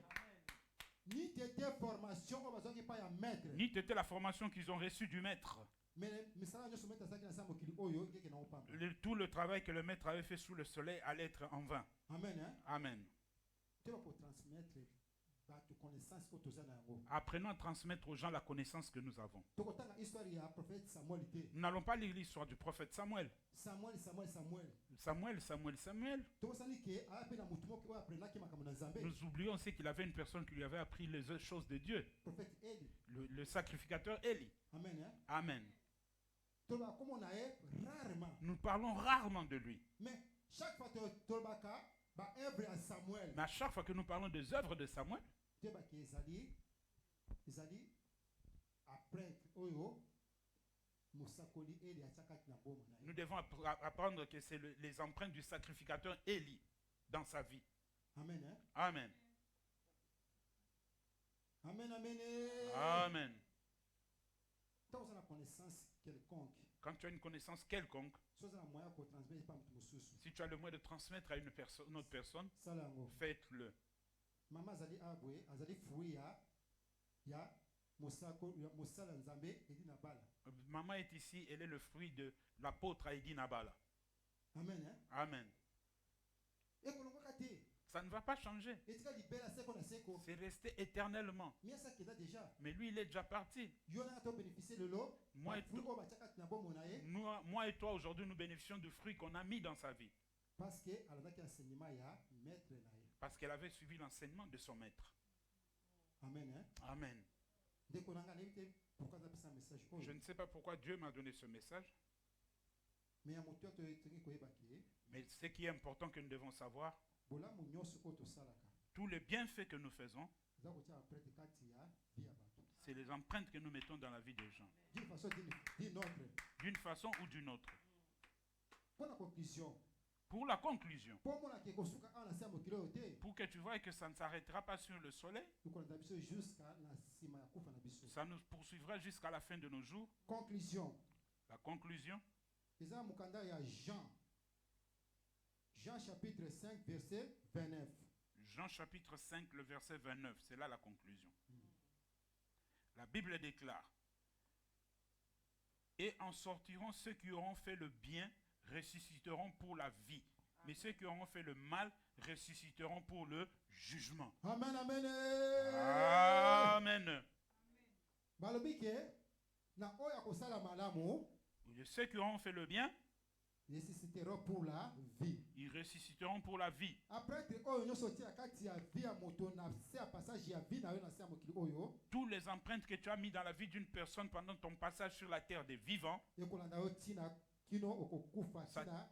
Ni t'étais formation comme bazaki pas ya maître. Ni t'étais la formation qu'ils ont reçue du maître. Mais misala nyo someta saki na sambo kili oyo ngeke na opamba. Tout le travail que le maître avait fait sous le soleil allait être en vain. Amen, hein. Amen. Tu vas pour transmettre bato connaissance ko tozana yango. Apprenons à transmettre aux gens la connaissance que nous avons. Tokotanga histoire ya prophète Samuel té. Nous n'allons pas lire l'histoire du prophète Samuel. Samuel. Tokosani ke ape na mutu moko apprena ki makambo na Nzambe. Nous oublions aussi qu'il avait une personne qui lui avait appris les choses de Dieu. Prophète Eli. Le sacrificateur Élie. Amen, hein. Amen. Toba comme on a rarement. Nous parlons rarement de lui. Mais chaque fois tolbaka ba œuvre à Samuel. Mais à chaque fois que nous parlons des œuvres de Samuel, Teba ki ezali après oyo musakoli Eli atakaki na bomo na. nous devons apprendre que c'est les empreintes du sacrificateur Élie dans sa vie. Amen, hein. Amen. Amen, amen. Amen. Tant que ça la connaissance quelconque. Quand tu as une connaissance quelconque, Soit ça la moyen qu'on transmet pas mutu mususu. si tu as le moyen de transmettre à une autre personne, Salango. faites-le. Maman azali abwe, azali fruit ya musala Nzambe edi na bala. Maman est ici, elle est le fruit de l'apôtre Heidi Nabala. Amen, hein. Amen. Et kolongaka te. Ça ne va pas changer. Etika libela seko na seko. C'est resté éternellement. Mais ça qui est déjà. Mais lui, il est déjà parti. Yo na to bénéficier de l'eau. Moi et toi, aujourd'hui, nous bénéficions du fruit qu'on a mis dans sa vie. Parce que alandaki enseignement ya maître na ye. Parce qu'elle avait suivi l'enseignement de son maître. Amen, hein. Amen. Ndeko nanga nayebite pourquoi zapesa message Je ne sais pas pourquoi Dieu m'a donné ce message. Mais ya moto to etengi koyeba ki. Mais ce qui est important que nous devons savoir, Bolamu nyonso ko to salaka. tous les bienfaits que nous faisons, Za ko tia après kati ya via bato. c'est les empreintes que nous mettons dans la vie des gens. D'une façon d'une autre. D'une façon ou d'une autre. Pour la conclusion. Pour la conclusion, Pour moi qui kosuka ana sa mokilo te. pour que tu vois que ça ne s'arrêtera pas sur le soleil, jusqu'à la sima ya kufa na biso. ça nous poursuivra jusqu'à la fin de nos jours. Conclusion. La conclusion, Eza mukanda ya Jean. Jean chapitre 5 verset 29. Jean chapitre 5, le verset 29, c'est là la conclusion. La Bible déclare, et en sortiront ceux qui auront fait le bien, ressusciteront pour la vie. Mais ceux qui auront fait le mal, ressusciteront pour le jugement. Amen, amen. Amen. Balobi ke na oya kosala malamu Et ceux qui auront fait le bien, ressusciteront pour la vie. ils ressusciteront pour la vie. Après que oyo nyonso tia kati ya vie ya moto na se ya passage ya vie na yo na se ya mokili oyo Toutes les empreintes que tu as mis dans la vie d'une personne pendant ton passage sur la terre des vivants, ekolanda yo tina kino okokufa Ça- tina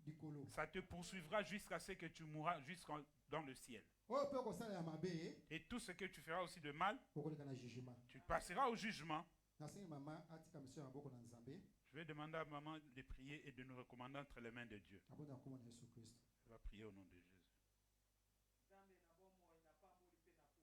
likolo. ça te poursuivra jusqu'à ce que tu mourras jusqu'en dans le ciel. Oyo pe okosala ya mabe Et tout ce que tu feras aussi de mal, okoleka na jugement. tu passeras au jugement. Nasengi mama atika mission ya maboko na Nzambe Je vais demander à maman de prier et de nous recommander entre les mains de Dieu. abonda komona Yesu Kristo. Elle va prier au nom de Jésus.